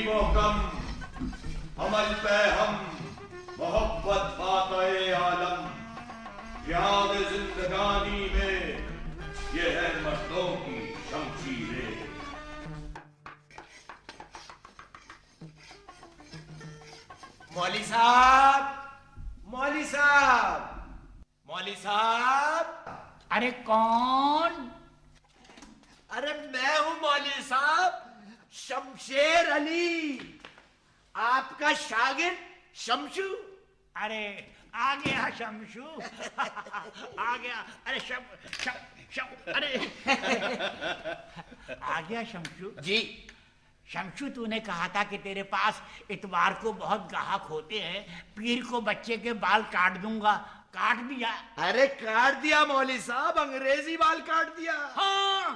ابھی محکم عمل پہ ہم محبت فاتح عالم یاد زندگانی میں یہ ہے مردوں کی شمشیریں. مولوی صاحب، مولوی صاحب، مولوی صاحب. ارے کون؟ ارے میں ہوں مولوی صاحب، شمشیر علی، آپ کا شاگرد شمشو. ارے آ گیا شمشو. آ گیا. ارے ارے آ گیا شمشو. جی شمشو تو نے کہا تھا کہ تیرے پاس اتوار کو بہت گاہک ہوتے ہیں، پیر کو بچے کے بال کاٹ دوں گا. کاٹ دیا؟ ارے کاٹ دیا مولوی صاحب، انگریزی بال کاٹ دیا. ہاں.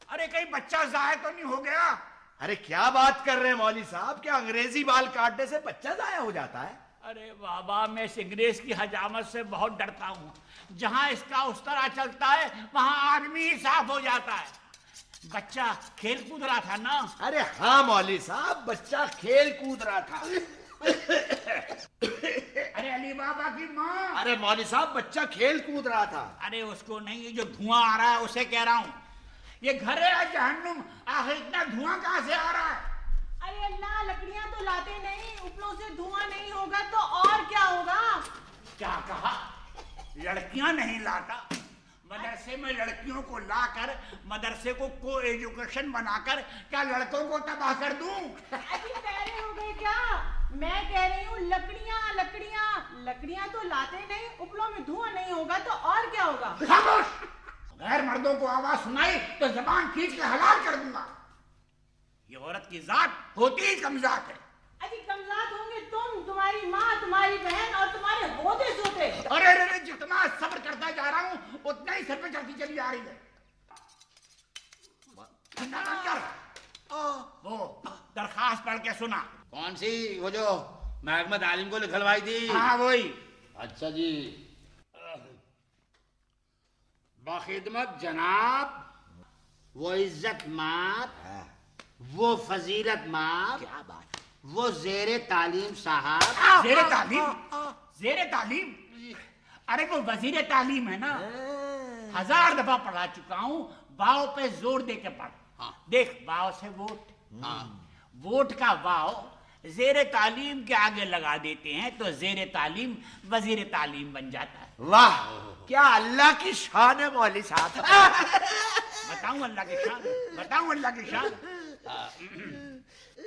ارے کہیں بچہ ضائع تو نہیں ہو گیا؟ ارے کیا بات کر رہے ہیں مولوی صاحب، کیا انگریزی بال کاٹنے سے بچہ ضائع ہو جاتا ہے؟ ارے بابا میں اس انگریز کی حجامت سے بہت ڈرتا ہوں. جہاں اس کا اس طرح چلتا ہے وہاں آدمی ہی صاف ہو جاتا ہے. بچہ کھیل کود رہا تھا نا؟ ارے ہاں مولوی صاحب، بچہ کھیل کود رہا تھا. ارے علی بابا کی ماں. ارے مولوی صاحب بچہ کھیل کود رہا تھا. ارے اس کو نہیں، یہ جو دھواں آ رہا ہے اسے کہہ رہا ہوں. یہ گھر ہے جہنم، آخر اتنا دھواں کہاں سے آ رہا ہے؟ ارے اللہ، لکڑیاں تو لاتے نہیں، اوپروں سے دھواں نہیں ہوگا تو اور کیا ہوگا؟ کیا کہا؟ لڑکیاں نہیں لاتا؟ مدرسے میں لڑکیوں کو لا کر مدرسے کو ایجوکیشن بنا کر کیا لڑکوں کو تباہ کر دوں؟ ابھی پیرے ہو گئے کیا؟ میں کہہ رہی ہوں لکڑیاں لکڑیاں لکڑیاں تو لاتے نہیں، اوپروں میں دھواں نہیں ہوگا تو اور کیا ہوگا؟ خاموش! غیر مردوں کو آواز سنائی تو زبان کھینچ کے حلال کر دوں گا. یہ عورت کی ذات ہوتی ہی کمذات ہے. ابھی کمزاد ہوں گے تم، تمہاری ماں، تمہاری بہن اور تمہارے ہوتے سوتے. ارے جتنا صبر کرتا جا رہا ہوں اتنا ہی سر پہ چڑھتی چلی جا رہی ہے. وہ درخواست پڑھ کے سنا. کون سی؟ وہ جو محکمہ تعلیم کو لکھلوائی تھی؟ ہاں وہی. اچھا جی. بخدمت جناب، وہ عزت مات، وہ فضیلت مات، کیا بات؟ وہ زیر تعلیم صاحب. زیر تعلیم؟ زیر تعلیم؟ ارے وہ وزیر تعلیم ہے نا. 1000 دفعہ پڑھا چکا ہوں. واؤ پہ زور دے کے پڑھ. دیکھ، واؤ سے ووٹ، ووٹ کا واؤ زیر تعلیم کے آگے لگا دیتے ہیں تو زیر تعلیم وزیر تعلیم بن جاتا ہے. واہ، کیا اللہ کی شان ہے مولوی صاحب. بتاؤں اللہ کی شان؟ بتاؤں اللہ کی شان؟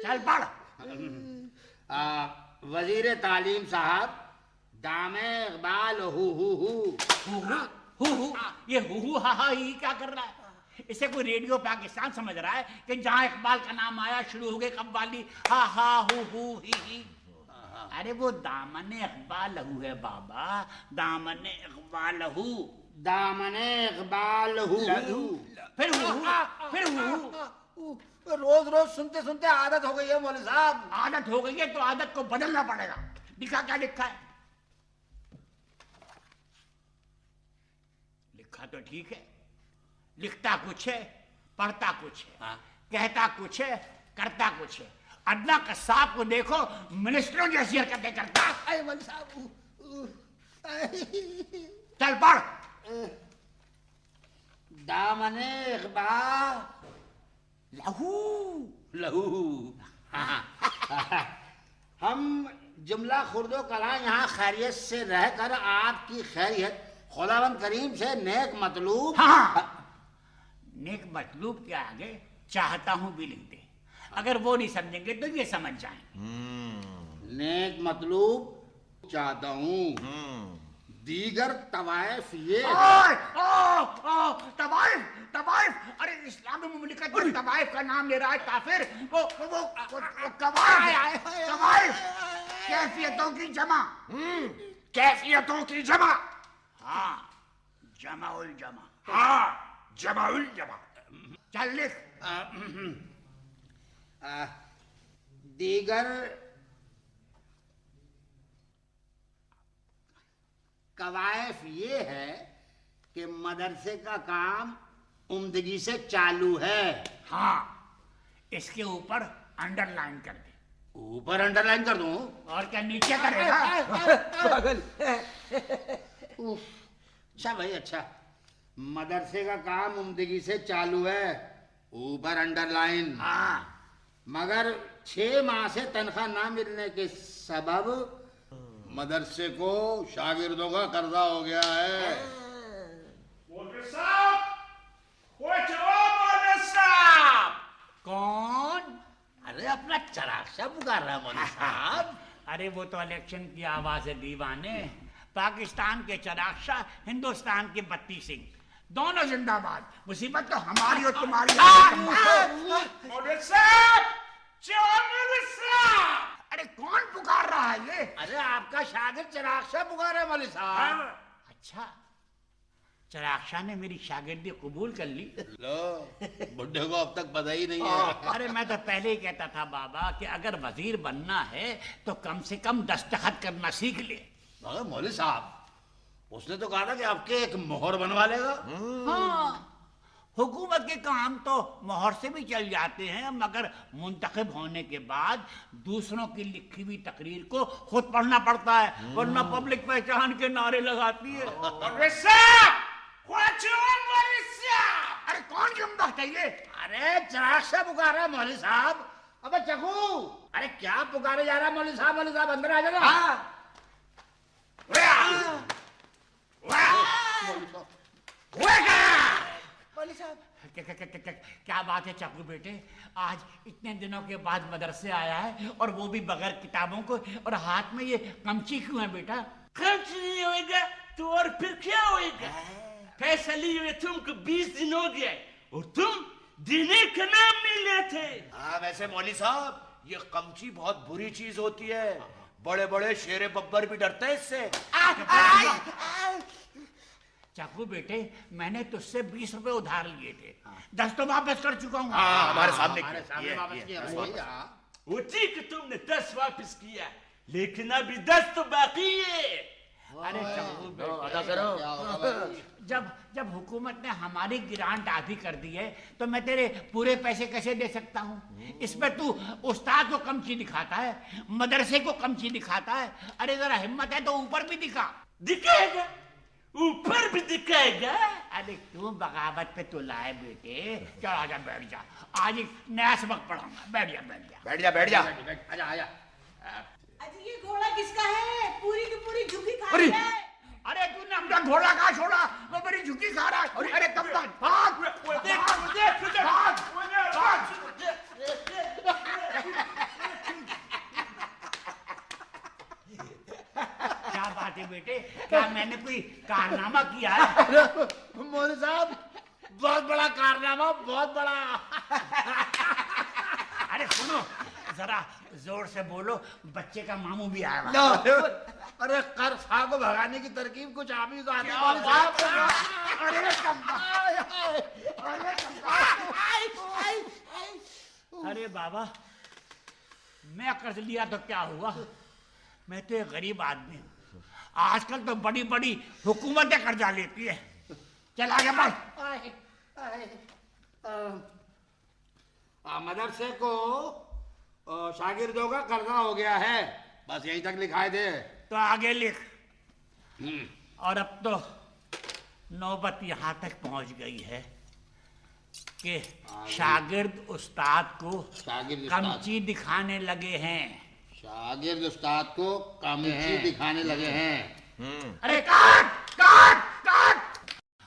چل پڑھ. وزیر تعلیم صاحب، دام اقبال ہو یہ ہو ہا ہا ہی کیا کر رہا ہے؟ اسے کوئی ریڈیو پاکستان سمجھ رہا ہے کہ جہاں اقبال کا نام آیا شروع ہو گئے قوالی ہا ہا ہو ہی. ارے وہ دامن اقبال ہو ہے بابا، دامن اقبال ہو. دامن اقبال ہو. پھر روز روز سنتے سنتے عادت ہو گئی ہے مولوی صاحب. عادت ہو گئی ہے تو عادت کو بدلنا پڑے گا. لکھا کیا لکھا ہے؟ لکھا تو ٹھیک ہے، لکھتا کچھ ہے، پڑھتا کچھ ہے، کہتا کچھ ہے، کرتا کچھ ہے. ادنا قصاب کو دیکھو، منسٹروں جیسی حرکتیں کرتا. اے مولوی صاحب، چل پڑھ. دامن اقبال لہو. ہم جملہ خرد و کلاں یہاں خیریت سے رہ کر آپ کی خیریت خداوند کریم سے نیک مطلوب. ہاں، نیک مطلوب کے آگے چاہتا ہوں بھی لکھ دے. اگر وہ نہیں سمجھیں گے تو یہ سمجھ جائیں. نیک مطلوب چاہتا ہوں، دیگر طوائف یہ. طوائف! ارے اسلامی مملکت میں طوائف کا نام لے رہا ہے کافر. وہ طوائف کیفیتوں کی جمع. کیفیتوں کی جمع. ہاں، جمع الجمع. ہاں، جمع الجمع. چل لکھ. دیگر قوائف یہ ہے کہ مدرسے کا کام عمدگی سے چالو ہے. ہاں، اس کے اوپر अंडर लाइन कर दे। ऊपर अंडरलाइन कर दूं? और क्या नीचे करेगा? पागल। उफ, अच्छा भाई अच्छा, मदरसे का काम उम्दगी से चालू है, ऊपर अंडरलाइन। हाँ, मगर 6 माह से तनख्वाह ना मिलने के सबब मदरसे को शागिर्दों का कर्जा हो गया है। मौलवी साहब, वो जवाब मौलवी साहब। कौन? अरे अपना चराक्षा पुकार रहा है मौलवी साहब। अरे वो तो इलेक्शन की आवाज है दीवाने। पाकिस्तान के चिराग शाह, हिंदुस्तान के बत्ती सिंह, दोनों जिंदाबाद। मुसीबत तो हमारी और तुम्हारी। मौलवी साहब, जवाब मौलवी साहब। अरे कौन पुकार रहा है ये? अरे आपका शागिर्द चराक्षा पुकार है मौलवी साहब। अच्छा, चिराग शाह ने मेरी शागिर्दी कबूल कर ली। लो, बुड्ढे को अब तक पता ही नहीं है। अरे मैं तो पहले ही कहता था बाबा कि अगर वजीर बनना है तो कम से कम दस्तखत करना सीख ले। मगर मौलवी साहब, उसने तो कहा था कि आपके एक मोहर बनवा लेगा। हाँ, हुकूमत के काम तो मोहर से भी चल जाते हैं, मगर मुंतखब होने के बाद दूसरों की लिखी हुई तकरीर को खुद पढ़ना पड़ता है, वरना पब्लिक पहचान के नारे लगाती है। मौलवी साहब, वो जवाब मौलवी साहब। अरे कौन जुम्बा चाहिए? अरे चराक्षा पुकार रहा है मौलवी साहब। अबे चकू, अरे क्या पुकारे जा रहा है मौलवी साहब? मौलवी साहब अंदर आ जाना। हाँ। क्या बात है चक्कू बेटे, आज इतने दिनों के बाद मदरसे आया है और वो भी बगैर किताबों को, और हाथ में ये कमची क्यों है बेटा? खर्च नहीं होएगा तो और फिर क्या होएगा? पैसा लिए हुए तुमको 20 दिन हो गया और तुम देने का नाम नहीं लेते। हाँ वैसे मौली साहब, ये कमची बहुत बुरी चीज होती है, बड़े बड़े शेरे बब्बर भी डरते हैं इससे। चक्कू बेटे, मैंने तुझसे 20 रुपए उधार लिए थे, 10 तो वापस कर चुका हूँ। हाँ हमारे सामने हमारे सामने वापस किया भाई। हाँ। वो ठीक है, तुमने 10 वापस किया, लेकिन अभी 10 तो बाकी है। अरे चक्कू बेटे, अदा करो। क्या होगा भाई? जब हुकूमत ने हमारी ग्रांट आधी कर दी है तो मैं तेरे पूरे पैसे कैसे दे सकता हूँ? इसमें तू उस्ताद को कमची दिखाता है, मदरसे को कमची दिखाता है। अरे जरा हिम्मत है तो ऊपर भी दिखा। दिखाएगा, ऊपर भी दिखाएगा। अरे क्यों बगावत पे तू लाए बेटे? चल आजा बैठ जा, आज एक नया सबक पढ़ाऊंगा। बैठ जा बैठ जा। बैठ जा बैठ जा। आजा आजा। अजी ये घोड़ा किसका है? पूरी की पूरी झुकी खा अरे! रहा है। अरे तूने अपना घोड़ा कहाँ छोड़ा? वो मेरी झुकी खा रहा है। अरे कब तक भाग क्या बात है बेटे, क्या मैंने कोई कारनामा किया है? मौलवी साहब, बहुत बड़ा कारनामा, बहुत बड़ा। अरे सुनो, जरा जोर से बोलो, बच्चे का मामू भी आया हुआ है। ना, अरे कर्फा को भगाने की तरकीब कुछ आप ही को आती है क्या मौलवी बात साहब। है? अरे कम्बा, अरे बाबा, मैं कर्ज लिया तो क्या हुआ? मैं तो एक गरीब आदमी हूँ, आजकल तो बड़ी बड़ी हुकूमतें कर्जा लेती है। चल आगे बढ़। मदरसे को शागिर्दों का कर्जा हो गया है, बस यहीं तक लिखाई दे। तो आगे लिख। और अब तो नौबत यहाँ तक पहुँच गई है कि शागिर्द उस्ताद को शागिर्द उस्ताद। कमची दिखाने लगे हैं। शागिर्द उस्ताद को कमची दिखाने लगे हैं। अरे काट काट काट!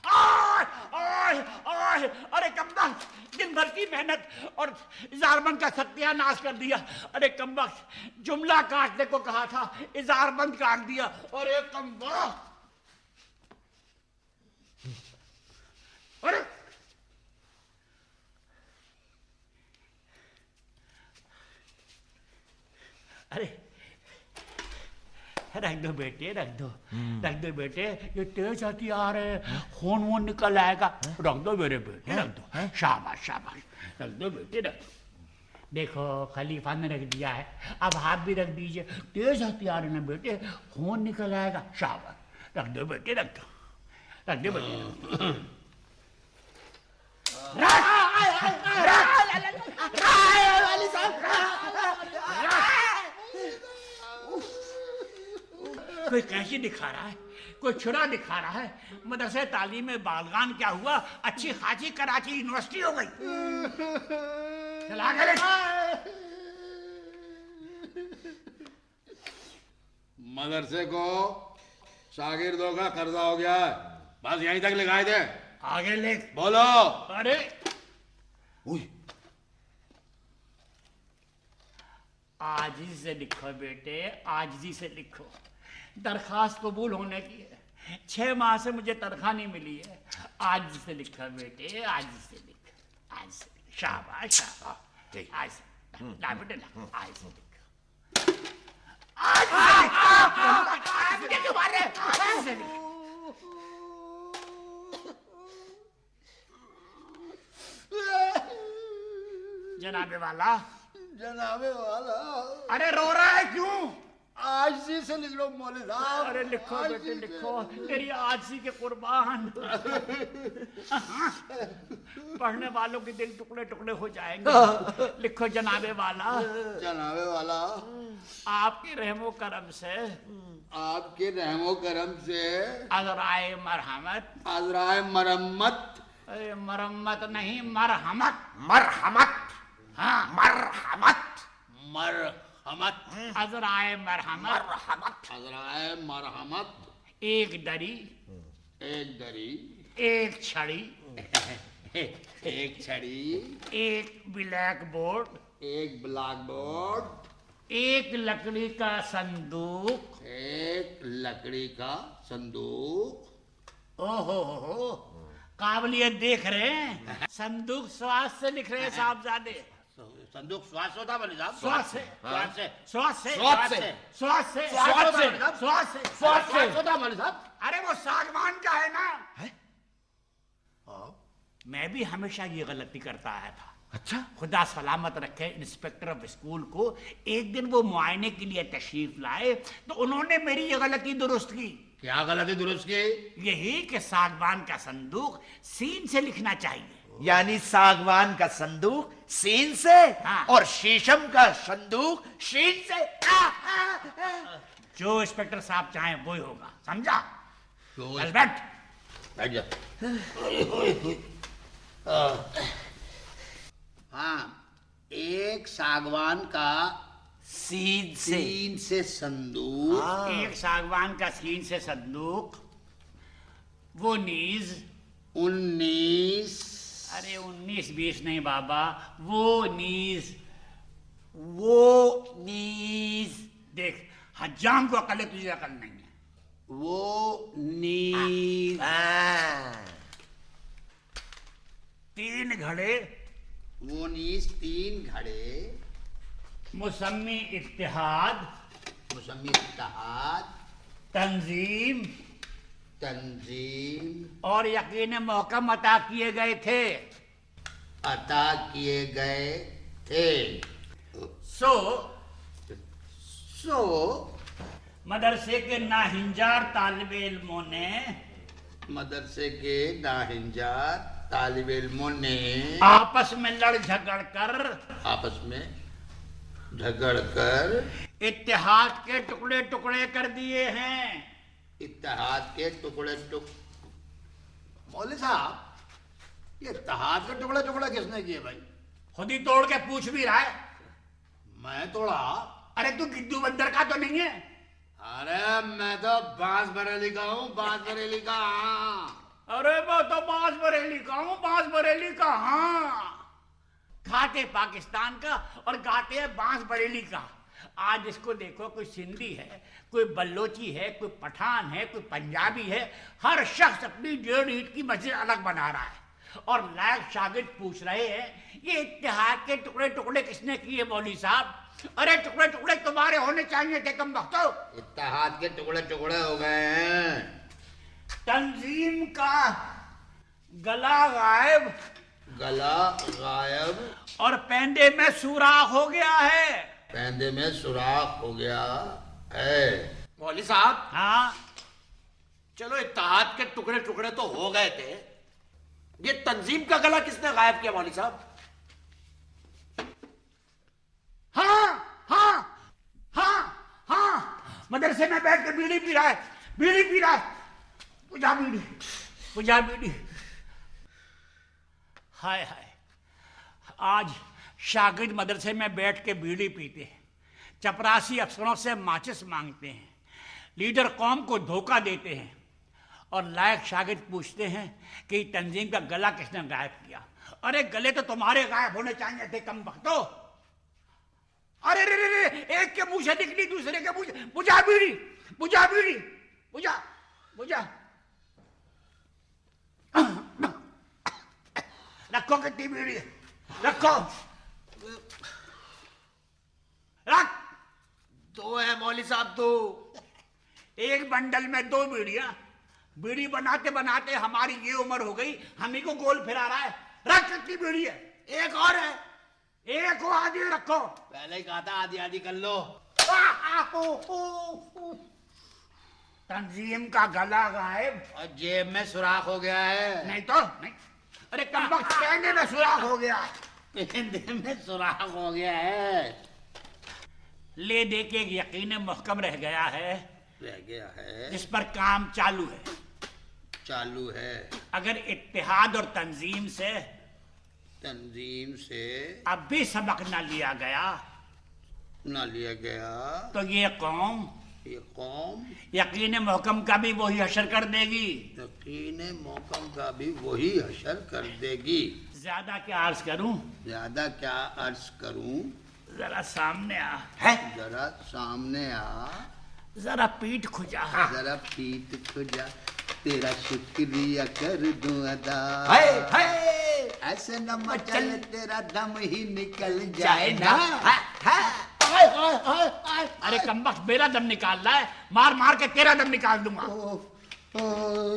आय, आय, आय! अरे कमबख्त, दिन भर की मेहनत और इजारबंद का सत्यानाश कर दिया। अरे कमबख्त, जुमला काटने को कहा था, इजारबंद काट दिया। अरे कमबख्त! अरे अरे रख दो बेटे, रख दो बेटे, ये तेज हथियार है, खून वून निकल आएगा। रख दो मेरे बेटे, रख दो। शाबाश शाबाश, रख दो बेटे, रख दो। देखो खलीफा ने रख दिया है, अब हाथ भी रख दीजिए। तेज हथियार है ना बेटे, खून निकल आएगा। शाबाश, रख दो बेटे, रख दो, रख दो बेटे। रख, रख, रख, रख, कोई कैची दिखा रहा है, कोई छुरा दिखा रहा है। मदरसे तालीम में बालगान क्या हुआ, अच्छी खासी कराची यूनिवर्सिटी हो गई। चला गए मदरसे को शागिर्दों का कर्जा हो गया है, बस यहीं तक लिखाए थे। आगे लिख। बोलो। अरे आजिज़ से लिखो बेटे, आजिज़ी से लिखो। दरखास्त कबूल होने की है, 6 माह से मुझे तनख्वाह नहीं मिली है। आज से लिखो बेटे, आज से लिख, आज से लिख। शाबाश शाबाश, आज से ला बेटे ला, आज से लिखो, आज से लिखो, आज से लिखो। जनाबे वाला, जनाबे वाला, अरे रो रहा है क्यों? आजी से लिख लो मौलवी साहब। अरे लिखो बेटे लिखो, तेरी आजी के कुर्बान। पढ़ने वालों के दिल टुकड़े टुकड़े हो जाएंगे। लिखो जनाबे वाला, जनाबे वाला, आपके रहमो करम से, आपके रहमो करम से, अज़राए मरहमत, अज़राए मरम्मत, अरे मरम्मत नहीं मरहमत, मरहमत, हाँ मरहमत, मरहमत, अज़राए मरहमत, अज़राए मरहमत, एक दरी, एक दरी, एक छड़ी, एक छड़ी, एक ब्लैक बोर्ड, एक ब्लैक बोर्ड, एक लकड़ी का संदूक। एक लकड़ी का संदूक। ओहो हो, काबिलियत देख रहे हैं। संदूक स्वाद से लिख रहे हैं साहबजादे। संदूक श्वास होता है साहब। स्वाद से, श्वास से, स्वाद से, स्वाद से, स्वाद से, स्वाद से, स्वाद से, श्वास होता है साहब। अरे वो सागवान का है ना। मैं भी हमेशा ये गलती करता आया था। अच्छा, खुदा सलामत रखे, इंस्पेक्टर ऑफ स्कूल को एक दिन वो मुआयने के लिए तशरीफ लाए तो उन्होंने मेरी ये गलती दुरुस्त की। क्या गलती दुरुस्त की? यही कि सागवान का संदूक सीन से लिखना चाहिए। यानी सागवान का संदूक सीन से हाँ। और शीशम का संदूक शीन से। जो इंस्पेक्टर साहब चाहें वो ही होगा, समझा? तो बस बैठ। बैठ जा। हाँ, एक सागवान का सीन से। सीन से संदूक, एक सागवान का सीन से संदूक, वो नीज, 19, अरे 19-20 नहीं बाबा, वो नीज, वो नीज। देख हजाम को अकल है, तुझे अकल नहीं है। वो नीज, 3 घड़े, वो नीज 3 घड़े, मुसम्मी इत्तेहाद, मुसम्मी इत्तेहाद, तंजीम तंजीम और यकीन मोहकम अता किए गए थे। अता किए गए थे। सो मदरसे के नाहिंजार तालिब इल्मों ने, मदरसे के नाहिंजार तालिब इल्मों ने आपस में लड़ झगड़ कर, आपस में झगड़ कर इत्तेहाद के टुकड़े टुकड़े कर दिए हैं। इत्तेहाद के टुकड़े मौलवी साहब, ये इत्तेहाद के टुकड़े टुकड़े किसने किए भाई? खुद ही तोड़ के पूछ भी रहा है। मैं तोड़ा? अरे तू गिद्दू बंदर का तो नहीं है? अरे मैं तो बांस बरेली का हूँ, बांस बरेली का। हाँ, अरे मैं तो बांस बरेली का हूँ, बांस बरेली का। हाँ, खाते पाकिस्तान का और गाते हैं बांस बरेली का। आज इसको देखो, कोई सिंधी है, कोई बल्लोची है, कोई पठान है, कोई पंजाबी है, हर शख्स अपनी 1.5 ईंट की मस्जिद अलग बना रहा है और लायक शागिर्द पूछ रहे हैं ये इत्तेहाद के टुकड़े टुकड़े किसने किए मौलवी साहब? अरे टुकड़े टुकड़े तुम्हारे होने चाहिए थे कम वक्तो। इत्तेहाद के टुकड़े टुकड़े हो गए हैं। तंजीम का गला गायब, गला गायब और पैंदे में सुराख हो गया है। पैंदे में सुराख हो गया है। मौलवी साहब, हाँ, चलो इत्तेहाद के टुकड़े टुकड़े तो हो गए थे, ये तंजीम का गला किसने गायब किया मौलवी साहब? हाँ हाँ हाँ हाँ مدرسے میں بیٹھ کے بیڑی پی رہا ہے، بیڑی پی رہا ہے. بجھا بیڑی، بجھا بیڑی. ہائے ہائے، آج شاگرد مدرسے میں بیٹھ کے بیڑی پیتے ہیں، چپراسی افسروں سے ماچس مانگتے ہیں، لیڈر قوم کو دھوکہ دیتے ہیں، اور لائق شاگرد پوچھتے ہیں کہ تنظیم کا گلا کس نے غائب کیا. ارے گلے تو تمہارے غائب ہونے چاہیے تھے کم بختو. ارے رے رے رے، ایک کے منہ سے نکلی دوسرے کے منہ سے. بجھا بیڑی، بجھا بیڑی، بجھا بجھا. رکھو کتنی بیڑی ہے، رکھو، رکھ. 2 ہے مولوی صاحب 2. ایک بنڈل میں 2 بیڑیاں. بیڑی بناتے بناتے ہماری یہ عمر ہو گئی، ہم ہی کو گول پھرا رہا ہے. رکھ کتنی بیڑی ہے. ایک اور ہے. ایک کو آدھی رکھو. پہلے ہی کہا تھا آدھی آدھی کر لو. تنظیم کا گلا غائب. اور جیب میں سوراخ ہو گیا ہے. نہیں تو نہیں. ارے کم وقت پہنے میں سوراخ ہو گیا. پہندے میں سوراخ ہو گیا ہے. لے دے کے ایک یقین محکم رہ گیا ہے رہ گیا ہے، جس پر کام چالو ہے. چالو ہے. اگر اتحاد اور تنظیم سے اب بھی سبق نہ لیا گیا نہ لیا گیا تو یہ قوم یقین محکم کا بھی وہی حشر کر دے گی. یقین محکم کا بھی وہی حشر کر دے گی. زیادہ کیا عرض کروں؟ زیادہ کیا عرض کروں؟ ذرا سامنے آ. ذرا سامنے آ. ذرا پیٹھ کھجا. ذرا پیٹ کھجا. تیرا شکریہ کر دوں ادا. ایسے نہ مچل تیرا دم ہی نکل جائے نا. ارے کمبخت میرا دم نکال رہا ہے، مار مار کے تیرا دم نکال دوں گا.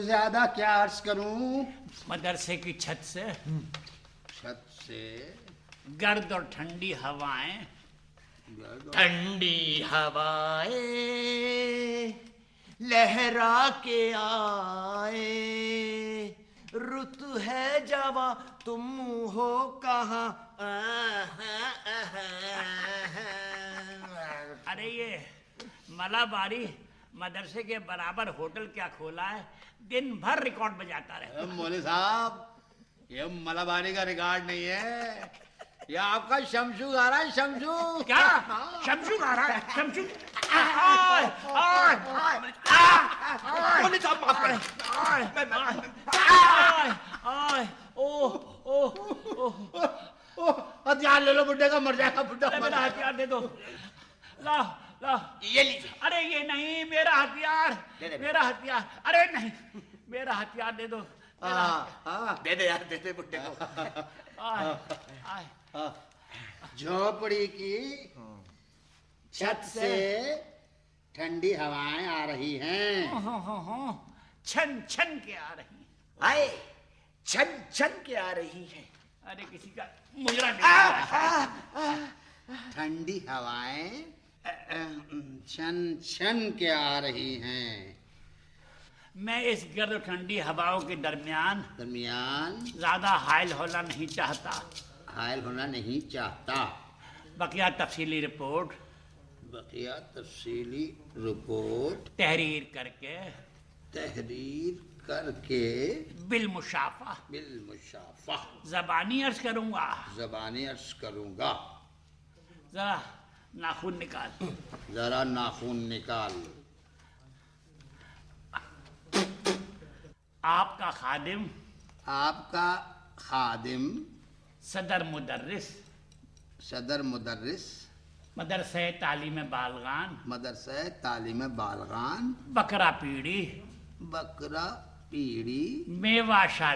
زیادہ کیا عرض کروں؟ مدرسے کی چھت سے گرد اور ٹھنڈی ہوائیں، ٹھنڈی ہوائیں لہرا کے آئے، رت ہے جواں تم ہو کہاں. ارے یہ ملا باری مدرسے کے برابر ہوٹل کیا کھولا ہے، دن بھر ریکارڈ بجاتا رہے. مولوی صاحب یہ ملابانی کا ریکارڈ نہیں ہے، یہ آپ کا شمشو گا رہا ہے. شمشو کیا شمشو گا رہا ہے؟ شمشو مولوی صاحب معاف کریں. ہتھیار لے لو، بڈھے کا مر جائے گا بڈھا. میرا ہتھیار دے دو. لا لا. یہ لیجیے. ارے یہ نہیں، میرا ہتھیار، میرا ہتھیار. ارے نہیں، میرا ہتھیار دے دو. دے دے یار، دے دے بڈھے کو. جھوپڑی کی چھت سے ٹھنڈی ہوائیں آ رہی ہیں. چھن چھن کے آ رہی. آئے چھن چھن کے آ رہی ہے. ارے کسی کا مجرا نہیں. ٹھنڈی ہوائیں چھن چھن کے آ رہی ہیں. میں اس گرد و ٹھنڈی ہواؤں کے درمیان زیادہ حائل ہونا نہیں چاہتا. حائل ہونا نہیں چاہتا. بقیہ تفصیلی رپورٹ تحریر کر کے بالمشافہ زبانی عرض کروں گا. ذرا ناخن نکال. آپ کا خادم صدر مدرس مدرسہ تعلیم بالغان بکرا پیڑی میوہ شاہ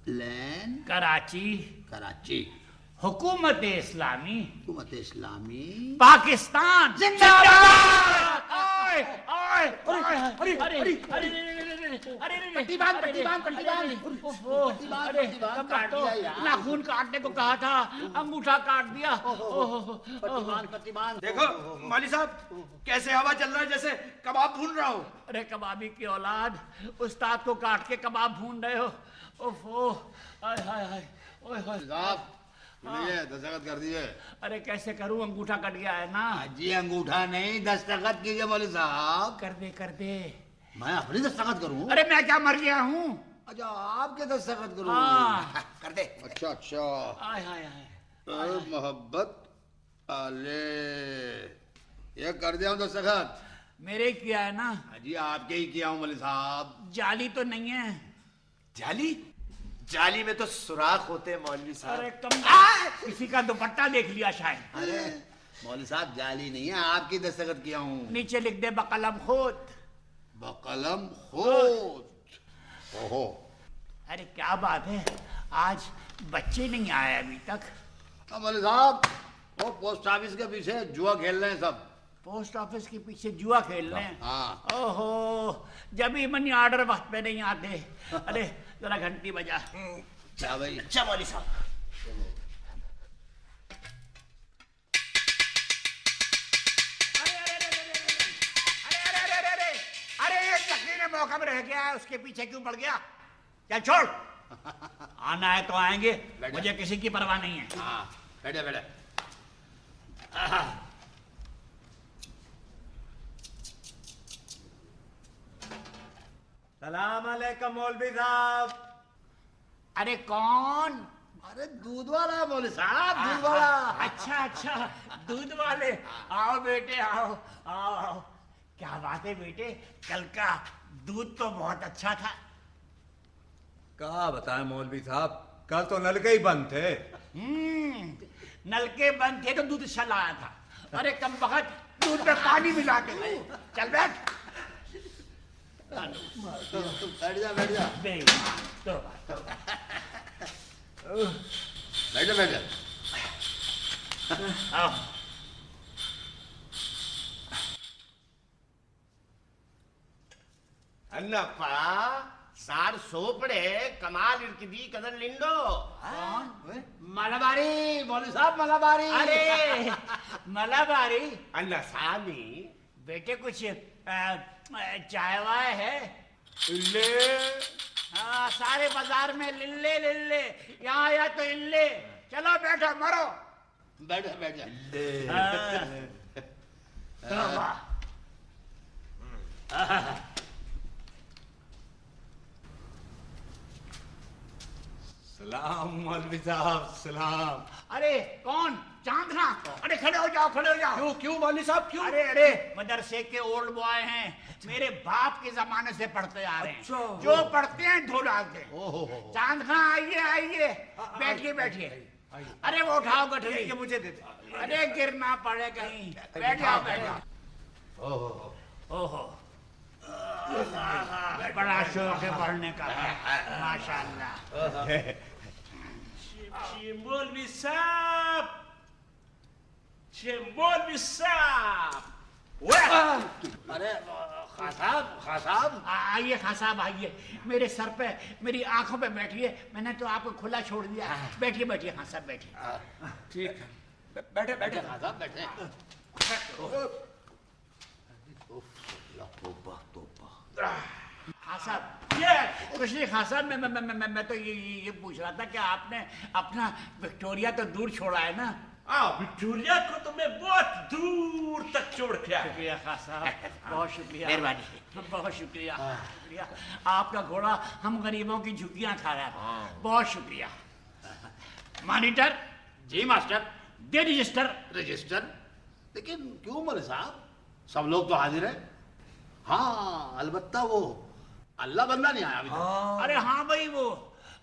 لین کراچی. حکومت اسلامی پاکستان زندہ ناخون کاٹنے کو کہا تھا، انگوٹھا کاٹ دیا. دیکھو مولوی صاحب کیسے ہوا چل رہا ہے، جیسے کباب بھون رہا ہو. ارے کبابی کی اولاد، استاد کو کاٹ کے کباب بھون رہے ہو. ये दस्तखत कर दिए। अरे कैसे करूं, अंगूठा कट गया है ना। जी अंगूठा नहीं, दस्तखत कीजिए मौलवी साहब। कर दे। मैं अपनी दस्तखत करूं? अरे मैं क्या मर गया हूँ? अच्छा आपके दस्तखत करूं? हाँ। कर दे। अच्छा अच्छा। आय हाय हाय। मोहब्बत आले, ये कर दिया हूं दस्तखत। मेरे किया है ना। जी आपके ही किया हूं मौलवी साहब। जाली तो नहीं है? जाली? जाली में तो सुराख होते हैं मौलवी अरे साहब। कम, किसी का दुपट्टा देख लिया शायद। अरे मौलवी साहब जाली नहीं है, आपकी दस्तखत किया हूं। नीचे लिख दे बकलम खुद। बकलम खोज। ओहो। अरे क्या बात है, आज बच्चे नहीं आए अभी तक। मौलवी साहब वो पोस्ट ऑफिस के पीछे जुआ खेल रहे हैं सब। पोस्ट ऑफिस के पीछे जुआ खेल रहे हैं? हाँ। ओहो, जब ही मनी ऑर्डर वक्त पे नहीं आते। अरे जरा घंटी बजा। क्या भाई? अच्छा मौलवी साहब। अरे एक लकड़ी ने मौका में रह गया है, उसके पीछे क्यों पड़ गया? चल छोड़। आना है तो आएंगे, मुझे किसी की परवाह नहीं है। हाँ बैठे बैठे। सलाम अलैकुम मौलवी साहब। अरे कौन? अरे दूध वाला है मौलवी साहब, दूध वाला। अच्छा अच्छा, दूध वाले। आओ बेटे आओ आओ आओ। क्या बात है बेटे, कल का दूध तो बहुत अच्छा था। क्या बताएं मौलवी साहब, कल तो नलके ही बंद थे। नलके बंद थे तो दूध चल आया था। अरे कम बखत दूध में पानी मिला के गए। चल बैठ। बैठ जा बैठ जा। बेईमान, तौबा, तौबा। बैठे बैठे। आओ। अन्नप्पा सार सोपड़े कमाल इरकिदी कदर लिंडो। मलाबारी मौलवी साहब, मलाबारी। अरे मलाबारी। अन्ना सामी बेटे कुछ चाय वाय है? ले हाँ, सारे बाजार में लिल्ले लिल्ले, यहाँ आया तो इल्ले। चलो बैठो मरो। बैठ जा बैठ जा। तौबा। सलाम मौलवी साहब, सलाम। अरे कौन? चांदना। अरे खड़े हो जाओ, खड़े हो जाओ। क्यों क्यों मौलवी साहब क्यों? अरे अरे मदरसे के ओल्ड बॉय हैं, मेरे बाप के जमाने से पढ़ते आ रहे हैं। अच्छा। जो पढ़ते हैं धो डालते हैं। चांद खां आइए आइए, बैठिए बैठिए। अरे वो उठाओ गठरी के मुझे देते। अरे गिरना पड़े कहीं। बैठ जाओ बैठ जाओ। ओहो, बड़ा शौक है पढ़ने का, माशाल्लाह। मौलवी साहब, मौलवी साहब। अरे खां साहब। आइए खां साहब आइए, मेरे सर पे मेरी आंखों पे बैठिए। मैंने तो आपको खुला छोड़ दिया। बैठिए बैठिए खां साहब बैठिए। ठीक है, बैठे बैठे। खां साहब बैठे। खां साहब ये कुछ नहीं। खां साहब मैं तो ये पूछ रहा था कि आपने अपना विक्टोरिया तो दूर छोड़ा है ना? विक्टोरिया को तो मैं बहुत दूर तक छोड़ के आया। शुक्रिया खां साहब, बहुत शुक्रिया। मेहरबानी। बहुत शुक्रिया, शुक्रिया। आपका घोड़ा हम गरीबों की झुग्गियां खा रहा है। बहुत शुक्रिया। मॉनिटर। जी मास्टर। दे रजिस्टर। रजिस्टर? लेकिन क्यों मौलवी साहब, सब लोग तो हाजिर है। हाँ अलबत्ता वो अल्लाह बंदा नहीं आया अभी तक। अरे हाँ भाई, वो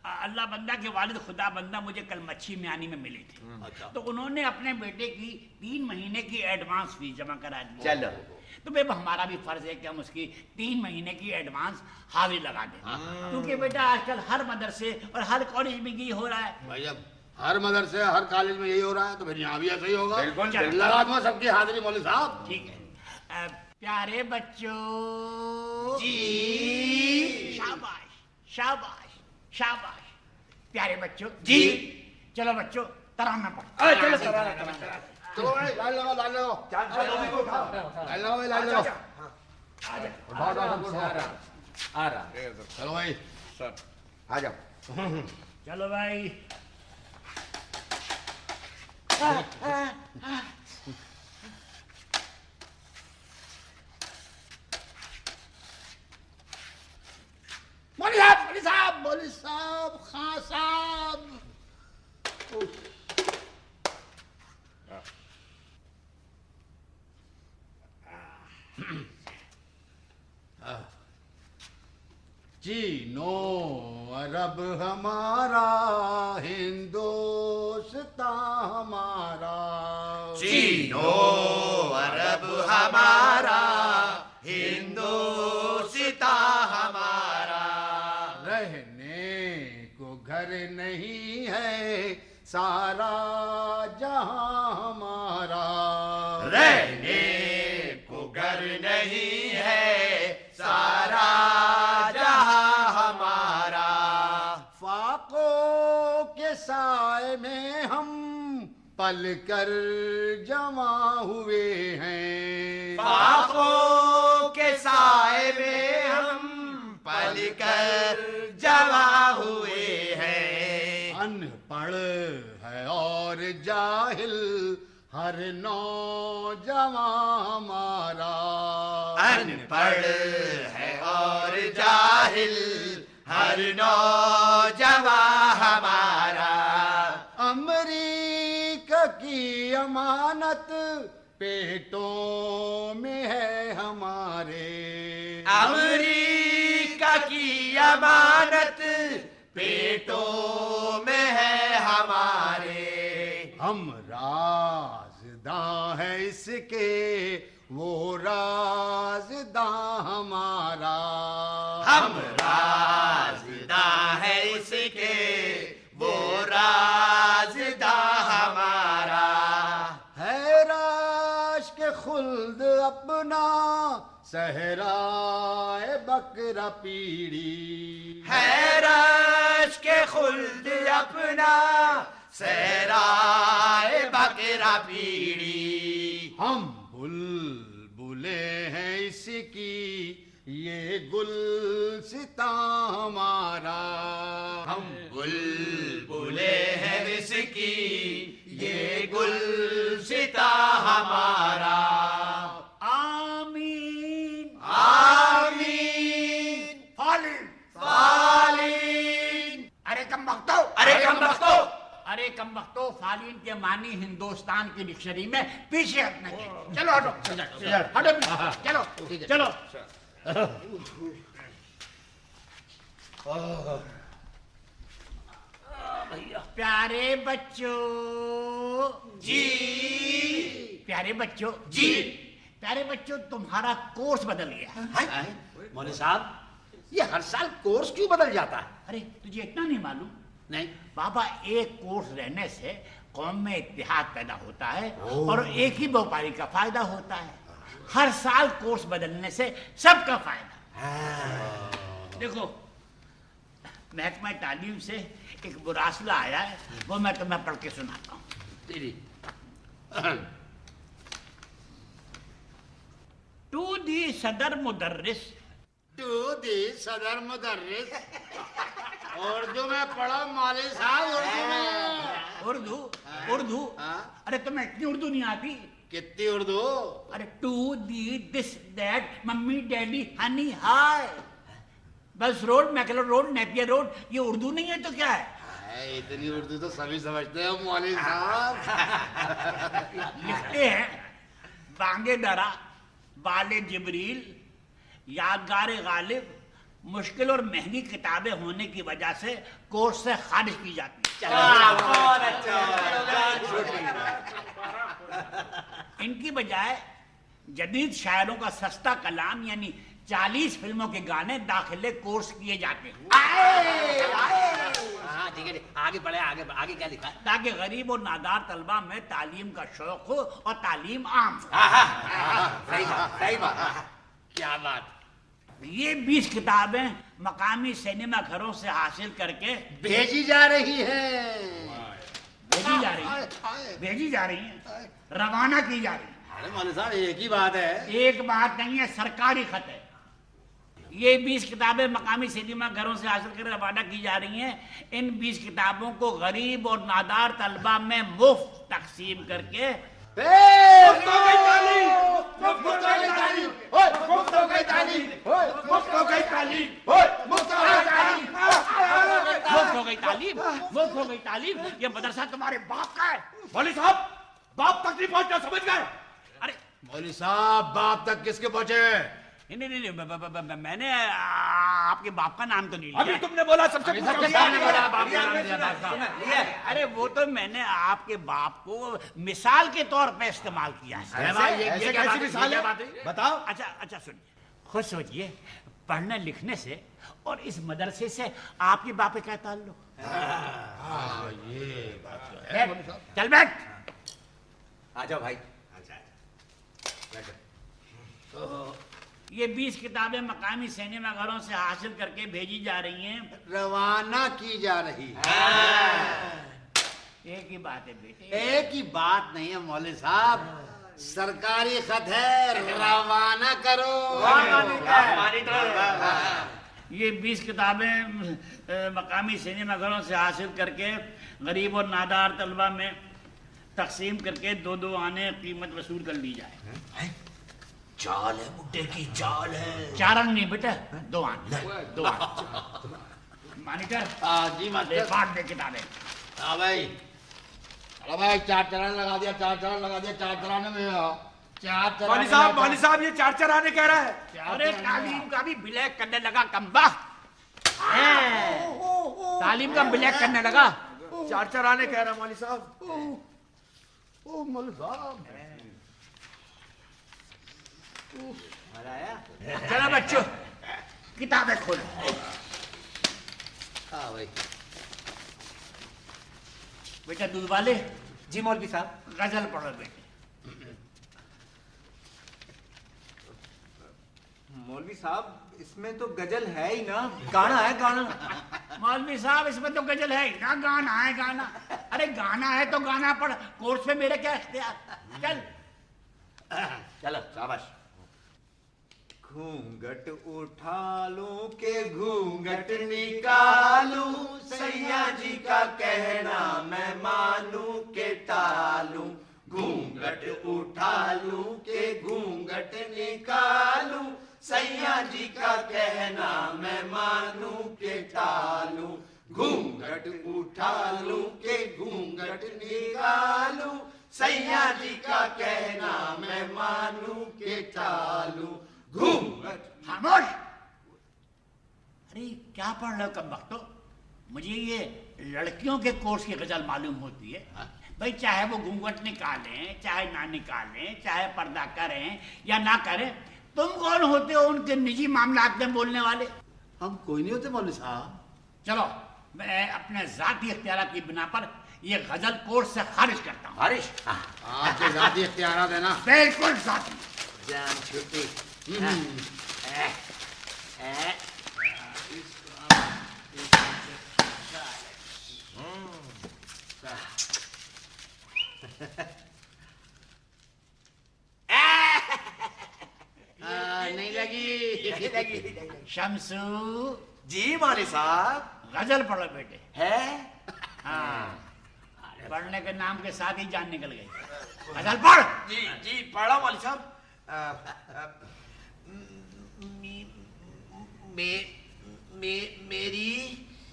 अल्लाह बंदा के वालिद खुदा बंदा मुझे कल मच्छी म्यानी में मिले थे। अच्छा। तो उन्होंने अपने बेटे की 3 महीने की एडवांस फीस जमा करा दी। चलो। तो भाई हमारा भी फर्ज है कि हम उसकी 3 महीने की एडवांस हावी लगा दें। क्योंकि बेटा आजकल हर मदरसे और हर कॉलेज में ये हो रहा है। भाई अब हर मदरसे हर कॉलेज में यही हो रहा है तो फिर यहाँ भी ऐसा ही होगा। बिल्कुल, बिल्कुल। लगा दूंगा सबकी हाजिरी मौलवी साहब। ठीक है। प्यारे बच्चों जी। शाबाश शाबाश शाबाश। प्यारे बच्चों जी। चलो बच्चों तराना पढ़ो। चलो चलो भाई लाइन लगाओ लाइन लगाओ। लाइन लगाओ भाई लाइन लगाओ। आ रहा। चलो भाई सर आ जाओ। चलो भाई। مولوی صاحب خان صاحب چینو عرب ہمارا ہندوستان ہمارا چینو عرب ہمارا ہندوستان ہمارا رہنے کو گھر نہیں ہے سارا جہاں ہمارا رہنے کو گھر نہیں ہے سارا جہاں ہمارا فاقوں کے سائے میں ہم پل کر جمع ہوئے ہیں فاقوں کے سائے میں ہم پل کر جمع ہوئے ہیں ان پڑھ ہے اور جاہل ہر نوجوان ہمارا ان پڑھ ہے اور جاہل ہر نوجوان ہمارا امریکہ کی امانت پیٹوں میں ہے ہمارے امریکہ کی امانت پیٹوں میں ہے ہمارے ہم رازداں ہے اس کے وہ رازداں ہمارا ہم رازداں ہے اس کے وہ رازداں ہمارا ہے راش کے خلد اپنا صحرائے بکرا پیڑی ہے رش کے خلد اپنا صحرائے بکرا پیڑی ہم بلبلے ہیں اس کی یہ گلستان ہمارا ہم بلبلے ہیں اس کی یہ گلستان ہمارا آمین آمین فالین فالین ارے کم بختو ارے کم بختو ارے کم بختو فالین کے معنی ہندوستان کی ڈکشنری میں پیچھے ہٹنا چاہیے چلو ہٹو ہٹو چلو چلو پیارے بچوں جی پیارے بچوں جی پیارے بچوں تمہارا کورس بدل گیا مولوی صاحب یہ ہر سال کورس کیوں بدل جاتا ہے؟ ارے تجھے اتنا نہیں معلوم نہیں بابا ایک کورس رہنے سے قوم میں اتحاد پیدا ہوتا ہے اور ایک ہی بیوپاری کا فائدہ ہوتا ہے ہر سال کورس بدلنے سے سب کا فائدہ دیکھو محکمہ تعلیم سے ایک مراسلہ آیا ہے وہ میں تمہیں پڑھ کے سناتا ہوں ٹو دی صدر مدرس تو دی صدر مدرس اردو میں پڑھو مولوی صاحب اردو میں اردو اردو ارے تمہیں اتنی اردو نہیں آتی کتنی اردو ارے to the this that mummy daddy honey hi bus road McLeod road Napier road یہ اردو نہیں ہے تو کیا ہے اتنی اردو تو سبھی سمجھتے ہیں مولوی صاحب لکھتے ہیں بانگے درا بال جبریل یادگار غالب مشکل اور مہنگی کتابیں ہونے کی وجہ سے کورس سے خارج کی جاتی ہے ان کی بجائے جدید شاعروں کا سستا کلام یعنی 40 فلموں کے گانے داخلے کورس کیے جاتے ہیں ہاں ٹھیک ہے آگے بڑھے آگے کیا لکھا ہے؟ تاکہ غریب اور نادار طلبہ میں تعلیم کا شوق ہو اور تعلیم عام ہو صحیح بات کیا بات یہ 20 کتابیں مقامی سینما گھروں سے حاصل کر کے بھیجی جا رہی ہے بھیجی جا رہی ہیں روانہ کی جا رہی ہیں ارے مولوی صاحب ایک ہی بات ہے ایک بات نہیں ہے سرکاری خط ہے یہ 20 کتابیں مقامی سینما گھروں سے حاصل کر روانہ کی جا رہی ہیں. ان 20 کتابوں کو غریب اور نادار طلبہ میں مفت تقسیم کر کے مفت ہو گئی تعلیم. یہ مدرسہ تمہارے باپ کا ہے. مولوی صاحب باپ تک نہیں پہنچنا, سمجھ گئے؟ ارے مولوی صاحب باپ تک کس کے پہنچے؟ نہیں, میں نے آپ کے باپ کا نام تو نہیں ابھی لیا. تم نے بولا سب سے ارے وہ تو میں نے آپ کے باپ کو مثال کے طور پہ استعمال کیا ہے. ایسے کیسی مثال ہے؟ بتاؤ. اچھا سنیے, خود سوچئے پڑھنے لکھنے سے اور اس مدرسے سے آپ کے باپ کا کیا تعلق؟ چل بیٹھ. آ جاؤ بھائی. یہ 20 کتابیں مقامی سینما گھروں سے حاصل کر کے بھیجی جا رہی ہیں. روانہ کی جا رہی ہے. ایک ہی بات ہے بیٹے, ایک ہی بات نہیں ہے مولوی صاحب, سرکاری خط ہے, روانہ کرو. یہ 20 کتابیں مقامی سینما گھروں سے حاصل کر کے غریب اور نادار طلبہ میں تقسیم کر کے 2 آنے قیمت وصول کر لی جائے. چال ہے بڈے کی, چال ہے. 4 آنے نہیں بیٹا, 2 آنے. 2 آنے. مانیٹر جی لے ماسٹر. پاٹ دے کتابیں. ہاں بھائی, چلو بھائی 4 چران لگا دیا, 4 چران لگا دیا. 4 چرانے میں 4 مولوی صاحب یہ 4 آنے کہہ رہا ہے. ارے تعلیم کا بھی بلیک کرنے لگا کمبخت. تعلیم کا بلیک کرنے لگا. 4 آنے کہہ رہا مولوی صاحب. مولوی صاحب چلو بچوں کتابیں کھولو. ہاں بھائی. بیٹا دودھ والے جی مولوی صاحب. غزل پڑھو بیٹے. مولوی صاحب اس میں تو غزل ہے ہی نا, گانا ہے گانا. مولوی صاحب اس میں تو غزل ہے نا, گانا ہے گانا. ارے گانا ہے تو گانا پڑھ, کورس میں میرے کیا اختیار. چل چلو شاباش. گھونگٹ اٹھا لوں کہ گھونگٹ نکالوں, سیاں جی کا کہنا میں مانوں کہ ٹالوں. گھونگٹ اٹھا لوں کہ گھونگٹ نکالوں, سیاں جی کا کہنا میں مانوں کہ ٹالوں. گھونگٹ اٹھا لوں کہ گھونگٹ نکالوں, سیاں جی کا کہنا میں مانوں کہ ٹالوں. خاموش. ارے کیا پڑھ رہے ہو کمبختو؟ مجھے یہ لڑکیوں کے کورس کی غزل معلوم ہوتی ہے. بھائی چاہے وہ گھونگھٹ نکالیں چاہے نہ نکالیں, چاہے پردہ کریں یا نہ کریں, تم کون ہوتے ہو ان کے نجی معاملات میں بولنے والے؟ ہم کوئی نہیں ہوتے مولوی صاحب. چلو میں اپنے ذاتی اختیارات کی بنا پر یہ غزل کورس سے خارج کرتا ہوں. بارش آپ کے ذاتی اختیارات ہے نا. بالکل ذاتی. جان چھٹی. نہیں لگی. شمسو جی مولوی صاحب. غزل پڑھو بیٹے. ہے ہاں, پڑھنے کے نام کے ساتھ ہی جان نکل گئی. غزل پڑھ. جی جی پڑھا مولوی صاحب. میری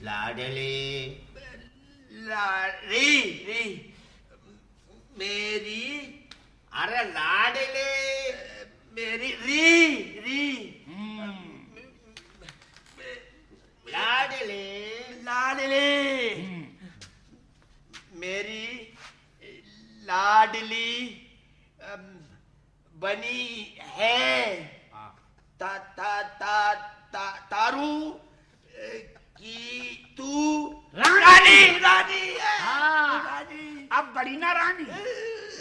لاڈلی ری میری, ارے لاڈلی میری ری لاڈلی لاڈلی, میری لاڈلی بنی ہے تارو کی تو رانی. رانی. ہاں اب بڑی نا رانی,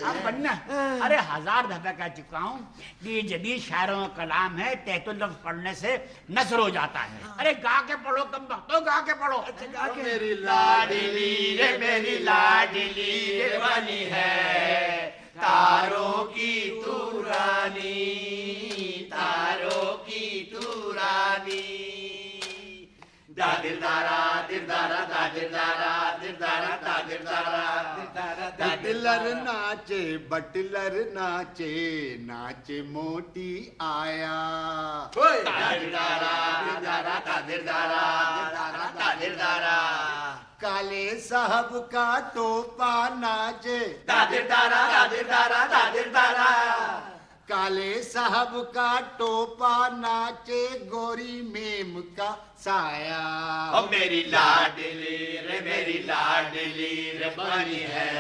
اب بننا. ارے 1000 دفعہ کہہ چکا ہوں کہ یہ جدید شاعروں کا کلام ہے, تحت اللفظ پڑھنے سے نثر ہو جاتا ہے. ارے گا کے پڑھو کمبختو, گا کے پڑھو. میری لاڈلی رے میری لاڈلی رے بنی ہے تاروں کی تو رانی, تاروں کی تو رانی. रानी दादिर दारा दिर दारा दादिर दारा दिर दारा दादिर दारा दिर दारा बटलर नाचे बटलर नाचे नाचे मोटी आया दादिर दारा दिर दारा दादिर दारा दादिर दारा काले साहब का टोपा नाचे दादिर दारा दादिर दारा दादिर दारा काले साहब का टोपा नाचे गोरी मेम का साया ओ मेरी लाडली रे बनी है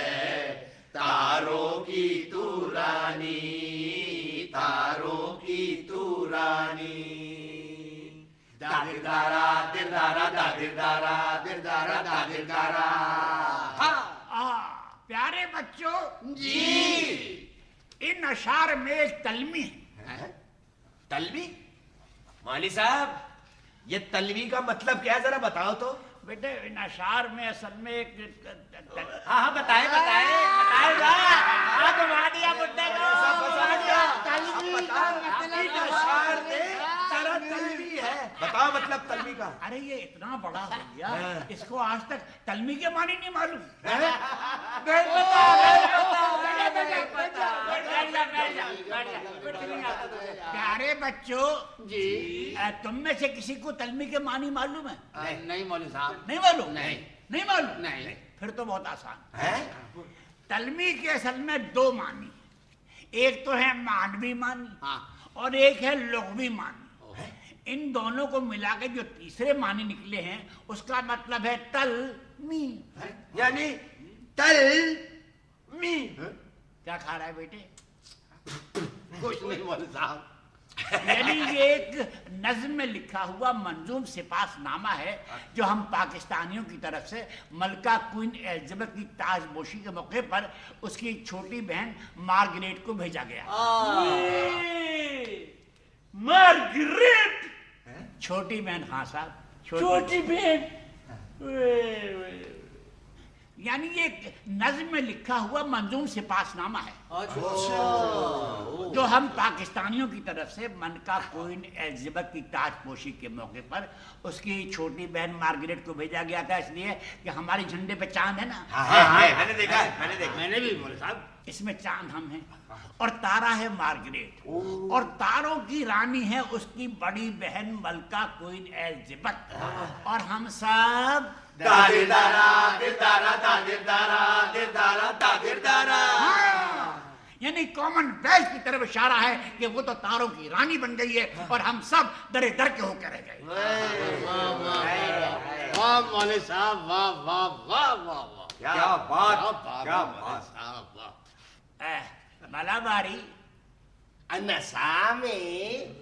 तारों की तू रानी तारों की तू रानी दादिर दारा दिर दारा दादिर दारा दिर दारा दादिर दारा प्यारे बच्चों, जी इन अशार में एक तलमी है। तलवी मौली साहब ये तलवी का मतलब क्या है जरा बताओ तो बेटे इन अशार में असल में एक हाँ बताए बताओ मतलब तलवी का अरे ये इतना बड़ा हो गया, इसको आज तक तलमी के मानी नहीं मालूम। प्यारे बच्चों जी, तुम में से किसी को तलमी के मानी मालूम है? नहीं मौलवी साहब, नहीं मालूम? नहीं मालूम? नहीं। फिर तो बहुत आसान है तलमी के असल में दो मानी, एक तो है मानवी मानी हाँ। और एक है लुग़वी मानी। इन दोनों को मिला के जो तीसरे मानी निकले हैं उसका मतलब है तलमी। यानी तल मी क्या खा रहा है बेटे? कुछ नहीं मौलवी साहब। यानी ये एक नज्म में लिखा हुआ मंजूम सिपासनामा है जो हम पाकिस्तानियों की तरफ से मलका क्वीन एलिजाबेथ की ताजपोशी के मौके पर उसकी छोटी बहन मार्गरेट को भेजा गया। मार्गरेट छोटी बहन, हाँ साहब, छोटी बहन। यानी ये नज्म में लिखा हुआ मंजूम सिपासनामा है जो हम पाकिस्तानियों की तरफ से मलका क्वीन एलिजाबेथ की ताजपोशी के मौके पर उसकी छोटी बहन मार्गरेट को भेजा गया था, इसलिए कि हमारे झंडे पे चांद है ना। मैंने देखा मैंने भी मौलवी साहब। इसमें चांद हम हैं और तारा है मार्गरेट, और तारों की रानी है उसकी बड़ी बहन मलका क्वीन एलिजाबेथ, और हम सब दादिर दारा दिर दारा दादिर दारा दिर दारा दादिर दारा। यानी कॉमनवेल्थ की तरफ इशारा है कि वो तो तारों की रानी बन गई है और हम सब दरे दर के होकर रह गए। वाह मौलवी साहब, वाह वाह वाह वाह वाह, क्या बात, क्या मौलवी बात। साहब, वाह। मलाबारी नसामे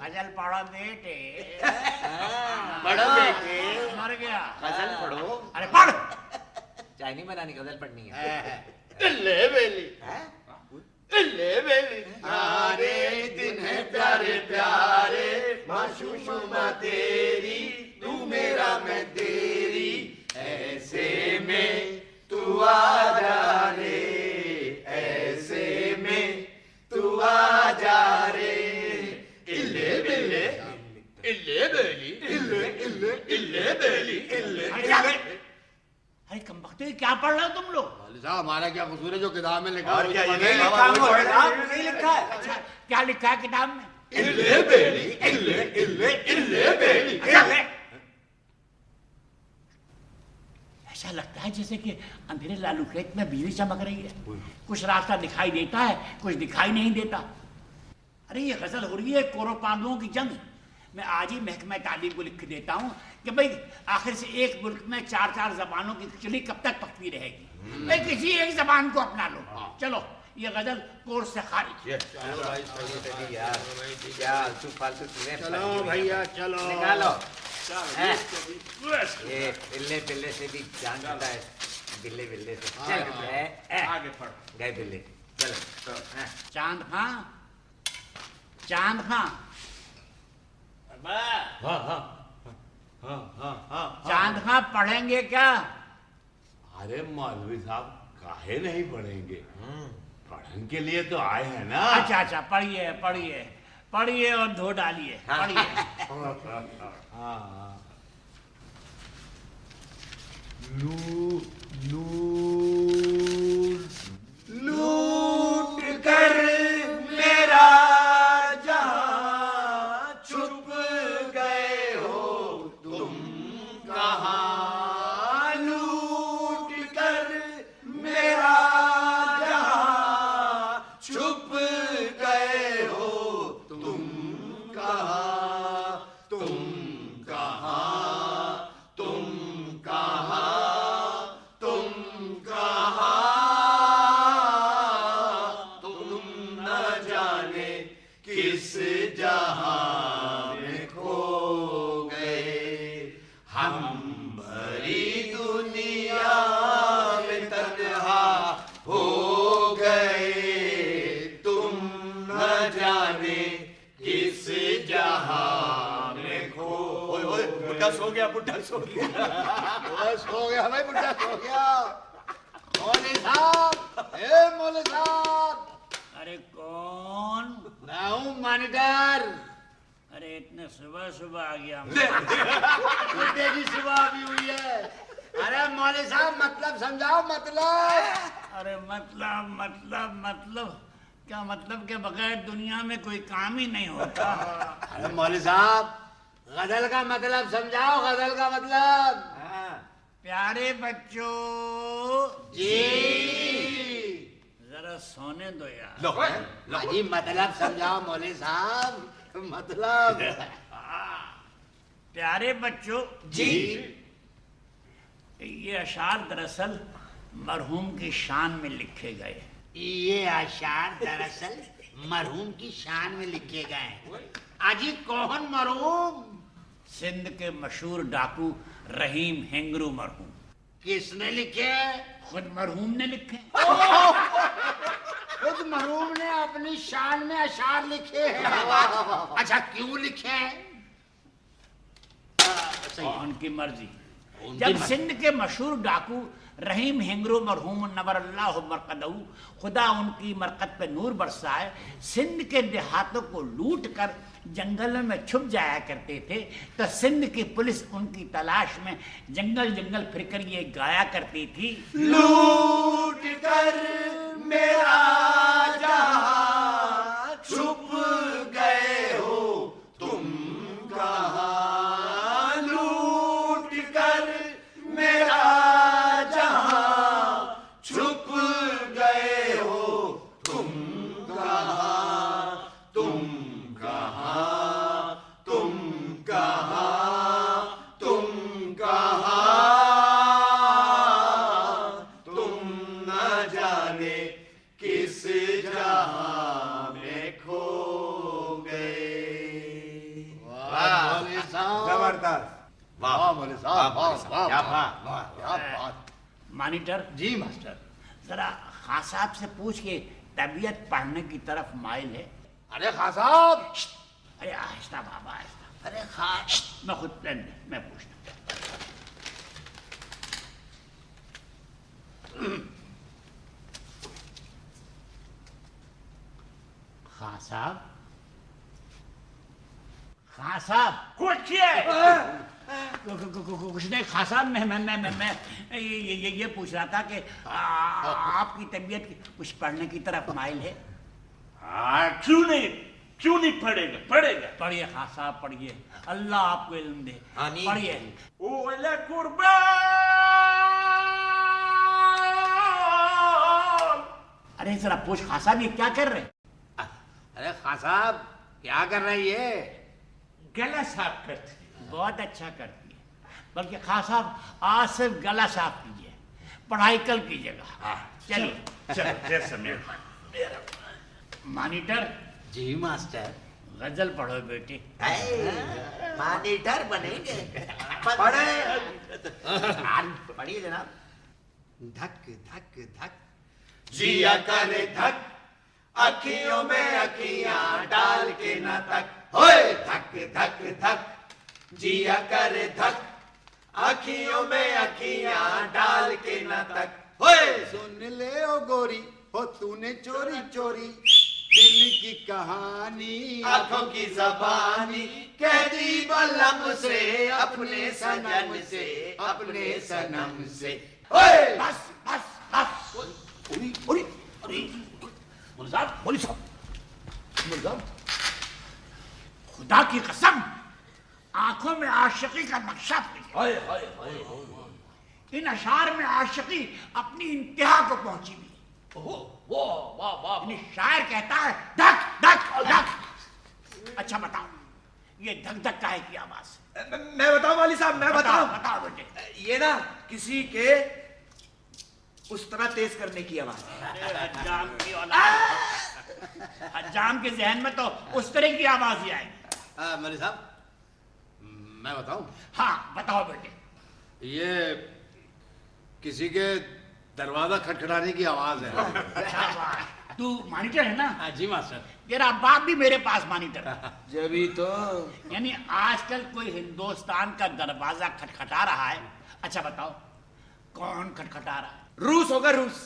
गजल पढ़ो बेटे। बड़ो बेटे, मर गया। गजल पढ़ो। अरे पढ़। चाय नहीं बनानी, गजल पढ़नी है। इल्ले बेली, इल्ले बेली। सारे दिन है प्यारे प्यारे माशूमा तेरी, तू मेरा मैं तेरी, ऐसे में तू आ जा रे, ऐसे में तू आ जा रे। इल्ले बिल्ले इल्ले बेली इल्ले इल्ले इल्ले बेली इल्ले इल्ले। अरे कमबख्ते क्या पढ़ रहे हो तुम लोग? मौलवी साहब हमारा क्या कसूर है जो किताब में लिखा और है? क्या ये नहीं नहीं लिखा लिखा है, हुआ है? नहीं लिखा है। अच्छा, क्या लिखा है किताब में? इल्ले बेली इल्ले इल्ले इल्ले बेली इल्ले। ऐसा लगता है जैसे कि अंधेरे लालू खेत में बिजली चमक रही है, कुछ रास्ता दिखाई देता है, कुछ दिखाई नहीं देता। अरे ये गजल हो रही है कोरोपालुओं की जंग। मैं आज ही महकमा तालीम को लिख के देता हूँ कि भाई आखिर से एक मुल्क में 4-4 जबानों की खिचड़ी कब तक पकती रहेगी? भाई किसी एक जबान को अपना लो। चलो ये गजल कोर्स से खारिज। चलो भाई, सही यार, क्या आलतू फालतू चीजें चलो पढ़नी है। भैया चलो। निकालो। ये बिल्ले बिल्ले से भी जान छूटा है, बिल्ले बिल्ले से। चल आगे पढ़ गए बिल्ले। चलो चांद खां, चांद खां, चांद खां पढ़ेंगे क्या? अरे मौलवी साहब काहे नहीं पढ़ेंगे, पढ़ने के लिए तो आए हैं ना। अच्छा अच्छा, पढ़िए पढ़िए पढ़िए और धो डालिए पढ़िए लूट कर मेरा जहां छुप गए हो तुम कहाँ लूट कर मेरा जहां छुप गए हो तुम कहाँ तुम कहाँ तुम कहाँ तुम कहाँ तुम न जाने किस जहां में खो गए हम भरी दुनिया में तन्हा हो गए तुम न जाने किस जहां में खो ओए बुढ़ा सो गया बुढ़ा सो गया सो गया भाई, बुढ़ा सो गया। मौलवी साहब, ए मौलवी साहब। अरे कौन? मैं हूँ मॉनिटर। अरे इतने सुबह सुबह आ गया बुड्ढे की सुबह भी हुई है। अरे मौलवी साहब मतलब समझाओ मतलब। अरे मतलब क्या मतलब के बगैर दुनिया में कोई काम ही नहीं होता। अरे मौलवी साहब गजल का मतलब समझाओ, गजल का मतलब। प्यारे बच्चों जी जरा सोने दो यार। हाजी मतलब समझाओ मौलवी साहब, मतलब। प्यारे बच्चों जी ये अशार दरअसल मरहूम की शान में लिखे गए। ये अशार दरअसल मरहूम की शान में लिखे गए। आजी कौन मरहूम? सिंध के मशहूर डाकू रहीम हेंगरू मरहूम। किसने लिखे? खुद मरहूम ने लिखे। खुद मरहूम ने अपनी शान में अशार लिखे हैं। अच्छा क्यों लिखे? उनकी मर्जी। जब सिंध के मशहूर डाकू रहीम हेंगरू मरहूम नवरल्लाहु मरकदहू खुदा उनकी मरकत पे नूर बरसाए सिंध के देहातों को लूट कर जंगलों में छुप जाया करते थे, तो सिंध की पुलिस उनकी तलाश में जंगल जंगल फिरकर ये गाया करती थी। लूट कर मेरा जहां छुप गए हो तुम कहाँ लूट कर मेरा जहां छुप गए हो तुम कहाँ तुम कहाँ तुम कहाँ तुम कहाँ तुम न जाने किस जहां में खो गए। मौलवी साहब जबरदस्त। वाह मौलवी साहब, वाह वाह क्या वाह बात, वाह, क्या बात। मॉनिटर जी मास्टर। जरा खां साहब से पूछ के तबीयत पढ़ने की तरफ माइल है। अरे खां साहब। अरे आहिस्ता बाबा आहिस्ता। अरे खां मैं खुद मैं पूछता। खां साहब, खां साहब कुछ है कुछ नहीं खां साहब। मैं ये पूछ रहा था कि आपकी तबीयत कुछ पढ़ने की तरफ माइल है। हाँ क्यों नहीं पढ़ेगा पढ़िए खां साहब पढ़िए, अल्लाह आपको इल्म दे। आमीन। पढ़िए। ओला कुर्बान। अरे जरा पूछ खां साहब ये क्या कर रहे हैं? अरे खां साहब क्या कर रही है? गला साफ करती बहुत अच्छा करती है, बल्कि खां साहब आज सिर्फ गला साफ कीजिए, पढ़ाई कल कीजिएगा। चलिए चलो जैसा मेरा मॉनिटर जी मास्टर। गजल पढ़ो बेटी। मॉनिटर बनेंगे। पढ़िए जनाब। धक धक धक जिया करे धक अखियों में अखियां डाल के न तक होए धक धक धक जिया करे धक अखियों में अखियां डाल के न तक होए सुन ले ओ गोरी हो तूने चोरी चोरी دل کی کہانی آنکھوں کی زبانی کہتی بلم سے اپنے سنم سے اپنے سنم سے بس بس بس مولوی صاحب خدا کی قسم آنکھوں میں عاشقی کا نقشہ پڑ گیا. ان اشعار میں عاشقی اپنی انتہا کو پہنچی ہوئی. یعنی شاعر کہتا ہے دھک دھک دھک. اچھا بتاؤ یہ دھک دھک کاہے کی آواز؟ میں بتاؤں والی صاحب میں بتاؤں بتاؤ بیٹے. یہ نا کسی کے اس طرح تیز کرنے کی آواز ہے. حجام کی اولاد, حجام کے ذہن میں تو اس طرح کی آواز ہی آئے گی. مولوی صاحب میں بتاؤں ہاں بتاؤ بیٹے. یہ کسی کے دروازہ کھٹکھٹانے کی آواز ہے. تو مانیٹر ہے نا؟ جی ماسٹر. تیرا باپ بھی میرے پاس مانیٹر ہے. جبھی تو یعنی آج کل کوئی ہندوستان کا دروازہ کھٹکھٹا رہا ہے. اچھا بتاؤ کون کھٹکھٹا رہا ہے؟ روس ہوگا روس.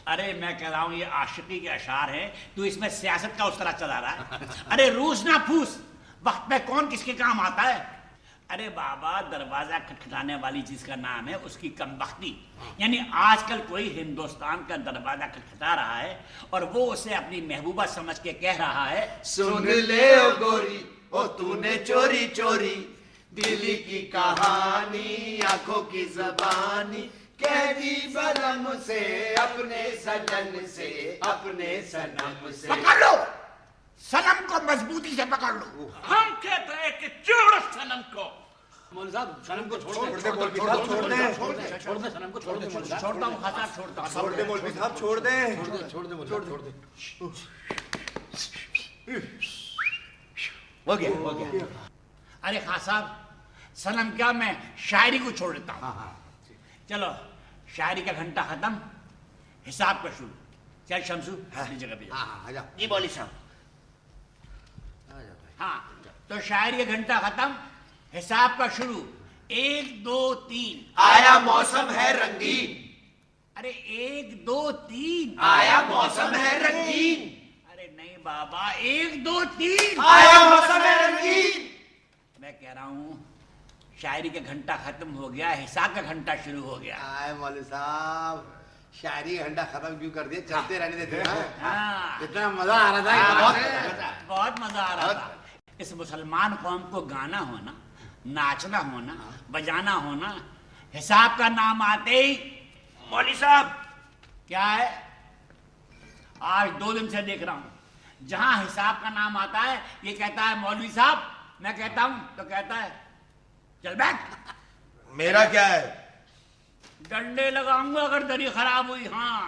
ارے میں کہہ رہا ہوں یہ عاشقی کے اشعار ہیں, تو اس میں سیاست کا اس طرح چلا رہا ہے. ارے روس نہ پھوس, وقت میں کون کس کے کام آتا ہے. ارے بابا دروازہ کھٹکھٹانے والی چیز کا نام ہے اس کی کمبختی. یعنی آج کل کوئی ہندوستان کا دروازہ کھٹکھٹا رہا ہے اور وہ اسے اپنی محبوبہ سمجھ کے کہہ رہا ہے سن لے او گوری او تو نے چوری چوری دل کی کہانی آنکھوں کی زبانی کہتی بلم سے اپنے سجن سے اپنے سنم سے. پکڑ لو سنم کو, مضبوطی سے پکڑ لو. ہم کہتے ہیں کہ چھوڑو سنم کو. مولوی صاحب سنم کو چھوڑ چھوڑ دے مولوی صاحب, چھوڑ دے. چھوڑ دے سنم کو چھوڑ دے مولوی صاحب. چھوڑتا ہوں خاصا چھوڑتا ہوں. چھوڑ دے مولوی صاحب, چھوڑ دے. چھوڑ دے مولوی صاحب چھوڑ دے. ہو گیا. ارے خان صاحب سنم کیا, میں شاعری کو چھوڑ دیتا ہوں. چلو شاعری کا گھنٹہ ختم, حساب کا شروع. چل شمسو اپنی جگہ پہ جا. جی مولوی صاحب. ہاں تو شاعری کا گھنٹہ ختم, حساب کا شروع. 1 2 3 آیا موسم ہے رنگین. ارے 1 2 3 آیا موسم ہے رنگین. ارے نہیں بابا 1 2 3 آیا موسم ہے رنگین. میں کہہ رہا ہوں شاعری کا گھنٹہ ختم ہو گیا, حساب کا گھنٹہ شروع ہو گیا. آئے مولوی صاحب شاعری کا گھنٹہ ختم کیوں کر دیا, چلتے رہنے دیتے نا. ہاں کتنا مزہ آ رہا تھا. بہت مزہ آ رہا تھا. اس مسلمان قوم کو گانا ہونا, ناچنا ہونا, بجانا ہونا, حساب کا نام آتے ہی مولوی صاحب کیا ہے. آج 2 دن سے دیکھ رہا ہوں جہاں حساب کا نام آتا ہے یہ کہتا ہے مولوی صاحب. میں کہتا ہوں تو کہتا ہے چل بیٹھ. میرا کیا ہے؟ ڈنڈے لگاؤں گا اگر دری خراب ہوئی. ہاں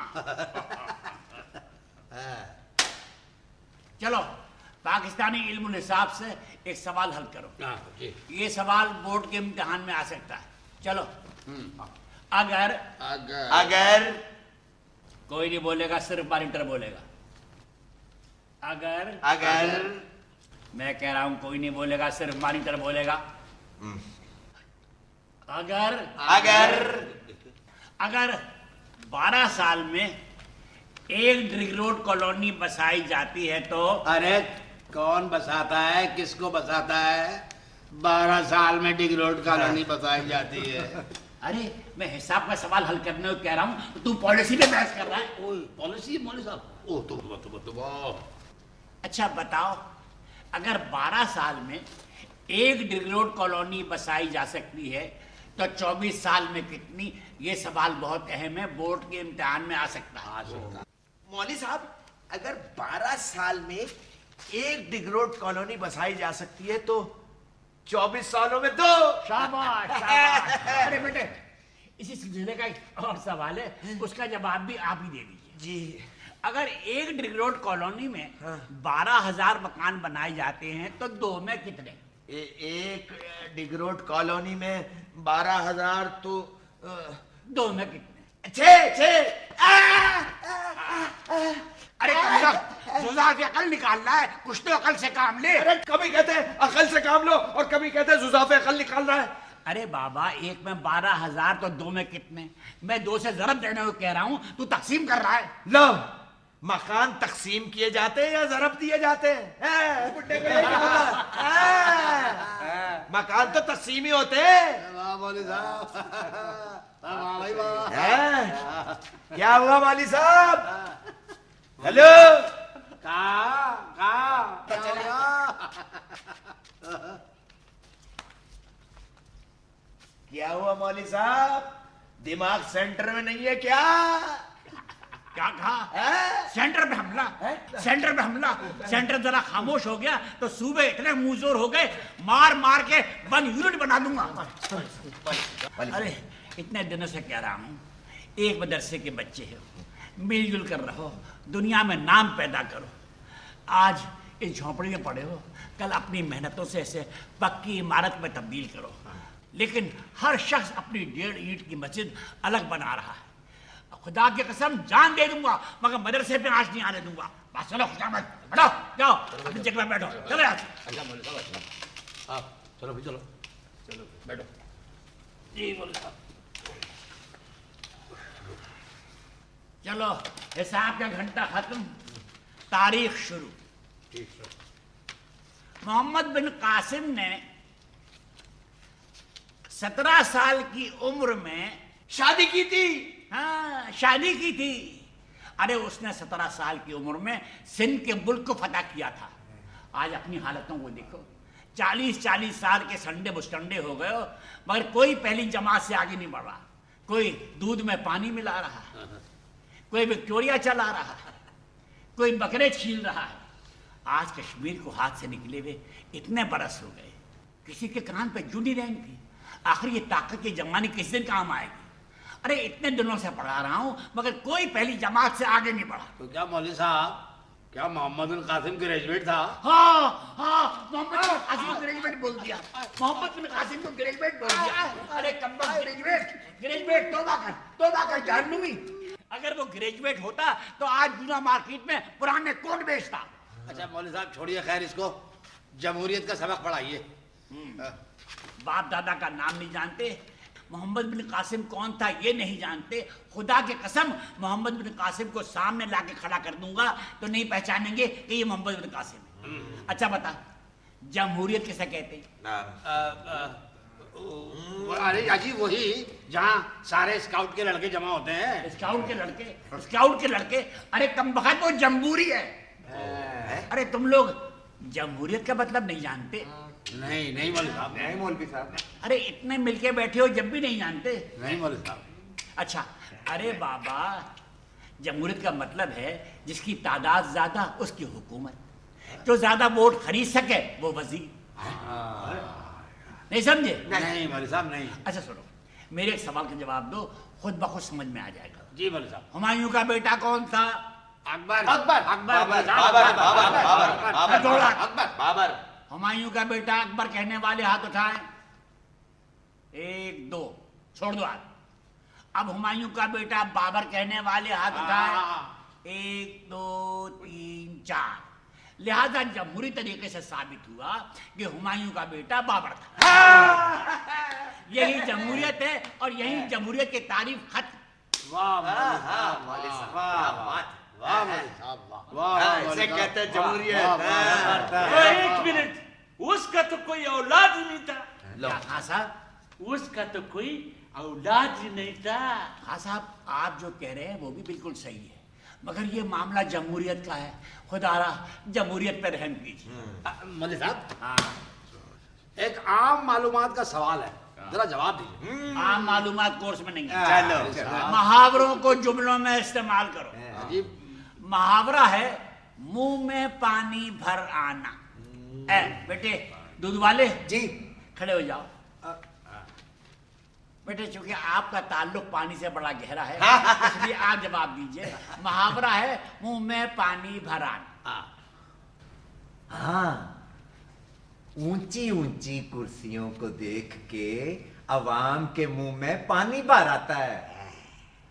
چلو پاکستانی علم الحساب سے ایک سوال حل کرو. یہ سوال بورڈ کے امتحان میں آ سکتا ہے. چلو اگر اگر کوئی نہیں بولے گا, صرف مانیٹر بولے گا. اگر میں کہہ رہا ہوں کوئی نہیں بولے گا, صرف مانیٹر بولے گا. اگر اگر اگر 12 سال میں 1 ڈرگ روڈ کالونی بسائی جاتی ہے تو ارے کون بساتا ہے, کس کو بساتا ہے؟ 12 سال میں ڈگ روڈ کالونی بسائی جاتی ہے. ارے میں حساب کا سوال حل کرنے کو کہہ رہا ہوں, تو پالیسی پہ بحث کر رہا ہے. پالیسی مولوی صاحب او تو اچھا بتاؤ اگر 12 سال میں 1 ڈرگ روڈ کالونی بسائی جا سکتی ہے تو 24 سال میں کتنی؟ یہ سوال بہت اہم ہے, بورڈ کے امتحان میں آ سکتا ہے. مولوی صاحب اگر 12 سال میں 1 ڈگ روڈ کالونی بسائی جا سکتی ہے تو 24 سالوں میں 2. شاباش شاباش. ارے بیٹے اسی سلسلے کا ایک اور سوال ہے, اس کا جواب بھی آپ ہی دے دیجیے. جی اگر 1 ڈرگ روڈ کالونی میں 12,000 مکان بنائے جاتے ہیں تو 2 میں کتنے؟ 1 ڈگ روڈ کالونی میں 12,000 تو 2 میں کتنے؟ 6. ارے زوزہ سے عقل نکالنا ہے, کچھ تو عقل سے کام لے. ارے کبھی کہتے ہیں عقل سے کام لو اور کبھی کہتے ہیں زوزافے عقل نکالنا ہے. ارے بابا 1 میں 12,000 تو 2 میں کتنے؟ میں 2 سے ضرب دینے کو کہہ رہا ہوں, تو تقسیم کر رہا ہے. لو مکان تقسیم کیے جاتے ہیں یا ضرب دیے جاتے ہیں؟ بڈھے کو یہی بولا۔ مکان تو تقسیم ہی ہوتے ہیں۔ واہ مولوی صاحب، واہ بھائی واہ۔ کیا ہوا والی صاحب؟ ہلو، کیا ہوا مولوی صاحب؟ دماغ سینٹر میں نہیں ہے کیا؟ کیا کہا؟ سینٹر پہ حملہ، سینٹر پہ حملہ۔ سینٹر ذرا خاموش ہو گیا تو صوبے اتنے موزور ہو گئے، مار مار کے 1 یونٹ بنا دوں گا۔ ارے اتنے دنوں سے کہہ رہا ہوں، ایک مدرسے کے بچے ہو، مل جل کر رہو، دنیا میں نام پیدا کرو۔ آج اس جھونپڑی میں پڑے ہو، کل اپنی محنتوں سے اسے پکی عمارت میں تبدیل کرو۔ لیکن ہر شخص اپنی 1.5 اینٹ کی مسجد الگ بنا رہا ہے۔ خدا کی قسم جان دے دوں گا مگر مدرسے پہ آنچ نہیں آنے دوں گا۔ بس چلو خوشامد، بیٹھو، جاؤ اپنی جگہ میں بیٹھو، چلو یار۔ چلو بھی چلو۔ چلو بیٹھو جی بولے صاحب۔ چلو حساب کا گھنٹہ ختم، تاریخ شروع۔ محمد بن قاسم نے 17 سال کی عمر میں شادی کی تھی۔ ہاں شادی کی تھی۔ ارے اس نے 17 سال کی عمر میں سندھ کے ملک کو فتح کیا تھا۔ آج اپنی حالتوں کو دیکھو، 40 سال کے سنڈے مسٹنڈے ہو گئے ہو مگر کوئی پہلی جماعت سے آگے نہیں بڑھ رہا۔ کوئی دودھ میں پانی ملا رہا ہے، کوئی وکٹوریا چلا رہا ہے، کوئی بکرے چھیل رہا ہے۔ آج کشمیر کو ہاتھ سے نکلے ہوئے اتنے برس ہو گئے، کسی کے کان پہ جوں نہیں رہیں گی۔ آخر یہ طاقت کی جمانی کس دن کام آئے گی؟ ارے اتنے دنوں سے پڑھا رہا ہوں مگر کوئی پہلی جماعت سے آگے نہیں بڑھا۔ تو کیا مولوی صاحب، کیا محمد بن قاسم گریجویٹ تھا؟ ہاں محمد بن قاسم کو گریجویٹ بول دیا، محمد بن قاسم کو گریجویٹ بول دیا۔ ارے کمبا گریجویٹ توبہ کر جہنمی۔ اگر وہ گریجویٹ ہوتا تو آج جونا مارکیٹ میں پرانے کوٹ بیچتا۔ اچھا مولوی صاحب چھوڑیے، خیر اس کو جمہوریت کا سبق پڑھائیے۔ باپ دادا کا نام نہیں جانتے، محمد بن قاسم کون تھا یہ نہیں جانتے۔ خدا کی قسم محمد بن قاسم کو سامنے لا کے کھڑا کر دوں گا تو نہیں پہچانیں گے کہ یہ محمد بن قاسم ہے۔ اچھا بتا، جمہوریت کسے کہتے ہیں؟ ارے جی وہی جہاں سارے اسکاؤٹ کے لڑکے جمع ہوتے ہیں۔ اسکاؤٹ کے لڑکے؟ ارے کم بخت وہ جمہوری ہے۔ ارے تم لوگ جمہوریت کا مطلب نہیں جانتے؟ نہیں مولوی صاحب، نہیں مولوی صاحب، ارے اتنے مل کے بیٹھے ہو جب بھی نہیں جانتے؟ نہیں مولوی صاحب۔ اچھا ارے بابا، جمہوریت کا مطلب ہے جس کی تعداد زیادہ اس کی حکومت، جو زیادہ ووٹ خرید سکے وہ وزیر۔ نہیں سمجھے؟ نہیں مولوی صاحب نہیں۔ اچھا سنو، میرے ایک سوال کا جواب دو، خود بخود سمجھ میں آ جائے گا۔ جی مولوی صاحب۔ ہمایوں کا بیٹا کون تھا؟ اکبر۔ بابر۔ ہمایوں کا بیٹا اکبر کہنے والے ہاتھ اٹھائیں۔ 1 2 چھوڑ دو ہاتھ۔ اب ہمایوں کا بیٹا بابر کہنے والے ہاتھ اٹھائیں۔ 1 2 3 4۔ لہذا جمہوری طریقے سے ثابت ہوا کہ ہمایوں کا بیٹا بابر تھا۔ یہی جمہوریت ہے اور یہی جمہوریت کی تعریف ختم۔ واہ مولوی صاحب، واہ مولوی صاحب، واہ ایسے کہتے ہیں جمہوریت۔ ایک منٹ، اس کا تو کوئی اولاد ہی نہیں تھا۔ کیا خان صاحب؟ اس کا تو کوئی اولاد ہی نہیں تھا۔ خان صاحب آپ جو کہہ رہے ہیں وہ بھی بالکل صحیح ہے مگر یہ معاملہ جمہوریت کا ہے، خدا را جمہوریت پہ رحم کیجیے۔ مولوی صاحب ایک عام معلومات کا سوال ہے، ذرا جواب دیجیے۔ عام معلومات کورس میں نہیں ہے، چلو محاوروں کو جملوں میں استعمال کرو۔ عجیب۔ محاورہ ہے منہ میں پانی بھر آنا۔ اے بیٹے دودھ والے جی، کھڑے ہو جاؤ۔ بیٹے چونکہ آپ کا تعلق پانی سے بڑا گہرا ہے اس لیے آپ جواب دیجئے۔ محاورہ ہے منہ میں پانی بھر آنا۔ ہاں، اونچی اونچی کرسیوں کو دیکھ کے عوام کے منہ میں پانی بھر آتا ہے۔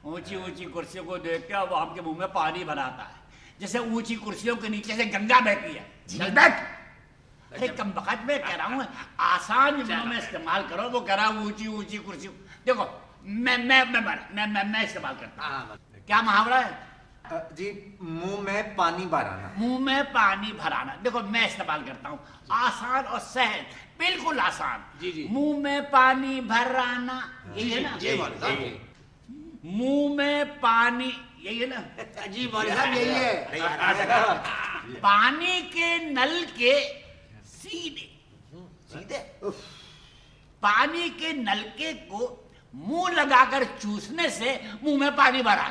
اونچی اونچی کرسیوں کو دیکھ کے عوام کے منہ میں پانی بھر آتا ہے، جیسے اونچی کرسیوں کے نیچے سے گنگا بہتی ہے۔ چل بیٹھ۔ ارے کم بخت میں کہہ رہا ہوں آسان جملوں میں استعمال کرو۔ وہ کہہ رہا ہوں اونچی اونچی کرسیوں، دیکھو میں استعمال کرتا ہوں۔ کیا محاورہ ہے؟ जी मुंह में पानी भराना। मुंह में पानी भराना, देखो मैं इस्तेमाल करता हूँ, आसान और सहज, बिल्कुल आसान। जी, जी। मुंह में पानी भराना, यही है ना? जी मौलवी साहब। मुंह में पानी, यही है ना? जी मौलवी साहब यही है। पानी के नल के सीधे सीधे पानी के नलके को मुंह लगाकर चूसने से मुंह में पानी भरा।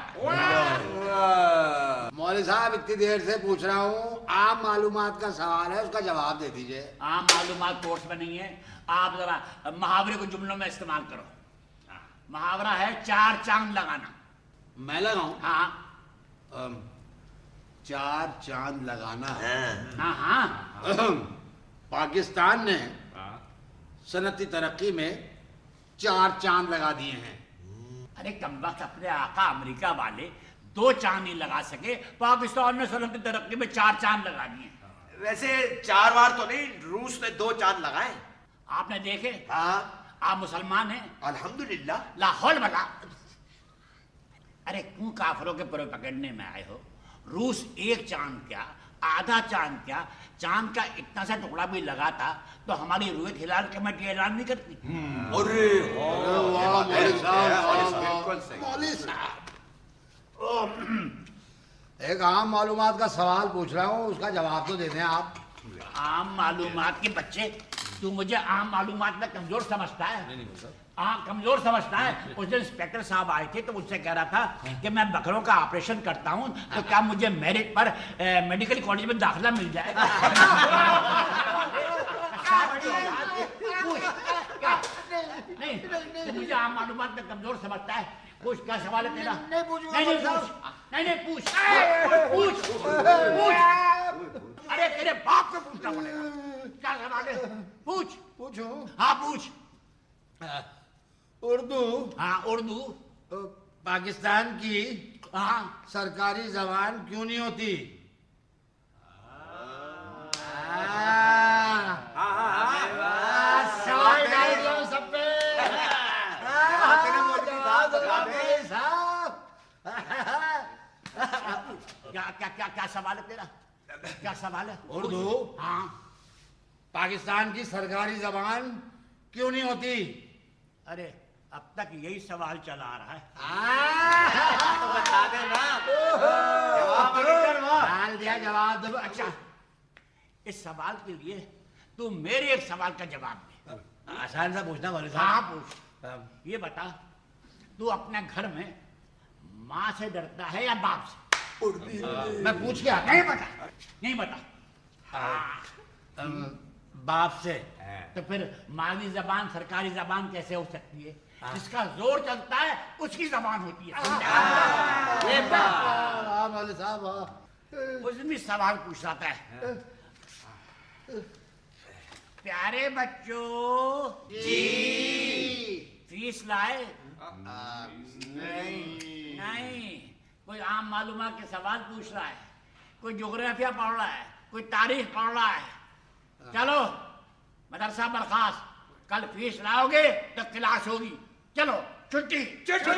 मौलवी साहब इतनी देर से पूछ रहा हूँ, आम मालूमात का सवाल है, उसका जवाब दे दीजिए। आम मालूमात कोर्स में नहीं है, आप जरा मुहावरे को जुमलों में इस्तेमाल करो। मुहावरा है 4 चांद लगाना। मैं लगाऊं? हाँ 4 चांद लगाना। हाँ हाँ पाकिस्तान ने सनती तरक्की में 4 चांद लगा दिए हैं। अरे कमबख्त, अपने आका अमेरिका वाले 2 चांद नहीं लगा सके, पाकिस्तान ने सनती तरक्की में 4 चांद लगा दिए। वैसे 4 बार तो नहीं, रूस ने 2 चांद लगाए। आपने देखे? हाँ आप मुसलमान हैं? अल्हम्दुलिल्लाह। लाहौल वाला। अरे क्यों काफरों के पुरे पकड़ने में आए हो? रूस 1 चांद क्या, आधा चांद क्या, चांद का इतना सा टुकड़ा भी लगा था तो हमारी रोहित हिलाल कमेटी ऐलान नहीं करती। अरे बिल्कुल सही। मौलवी साहब, एक आम मालूमात का सवाल पूछ रहा हूँ, उसका जवाब तो दे दें आप। आम मालूमात के बच्चे, तू मुझे आम मालूमात में कमजोर समझता है? हाँ कमजोर समझता है। उस दिन इंस्पेक्टर साहब आए थे तो मुझसे कह रहा था कि मैं बकरों का ऑपरेशन करता हूँ, तो क्या मुझे मेरिट पर मेडिकल कॉलेज में दाखिला मिल जाएगा? क्या? नहीं, तू मुझे आम मालूमात में कमजोर समझता है। पूछ, क्या सवाल है तेरा? नहीं पूछूंगा नहीं पूछ, पूछ पूछ। अरे तेरे बाप को पूछना पड़ेगा। क्या सवाल है? पूछ। पूछूं? हाँ पूछ। उर्दू हाँ उर्दू। पाकिस्तान की हाँ सरकारी जबान क्यों नहीं होती? सवाल डाल दिया हूं सब पे। जवाब दे साहब। क्या क्या क्या क्या सवाल है तेरा? क्या सवाल है? उर्दू हाँ पाकिस्तान की सरकारी जबान क्यों नहीं होती? अरे अब तक यही सवाल चला आ रहा है। तो बता देना। डाल दिया जवाब। दो। अच्छा, इस सवाल के लिए तू मेरे एक सवाल का जवाब दे। आसान सा पूछना मौलवी हाँ साहब। पूछ। ये बता, तू अपने घर में माँ से डरता है या बाप से? मैं पूछ के आता नहीं बता, नहीं बता। बाप से। तो फिर माली जबान सरकारी जबान कैसे हो सकती है? जिसका जोर चलता है उसकी जबान होती है। ये बात। मौलवी साहब उसमें भी सवाल पूछ रहा था। प्यारे बच्चों जी, फीस लाए? नहीं, कोई आम मालूमात के सवाल पूछ रहा है, कोई ज्योग्राफिया पढ़ रहा है, कोई तारीख पढ़ रहा है। चलो मदरसा बर्खास्त, कल फीस लाओगे तो क्लास होगी। चलो छुट्टी। छुट्टी।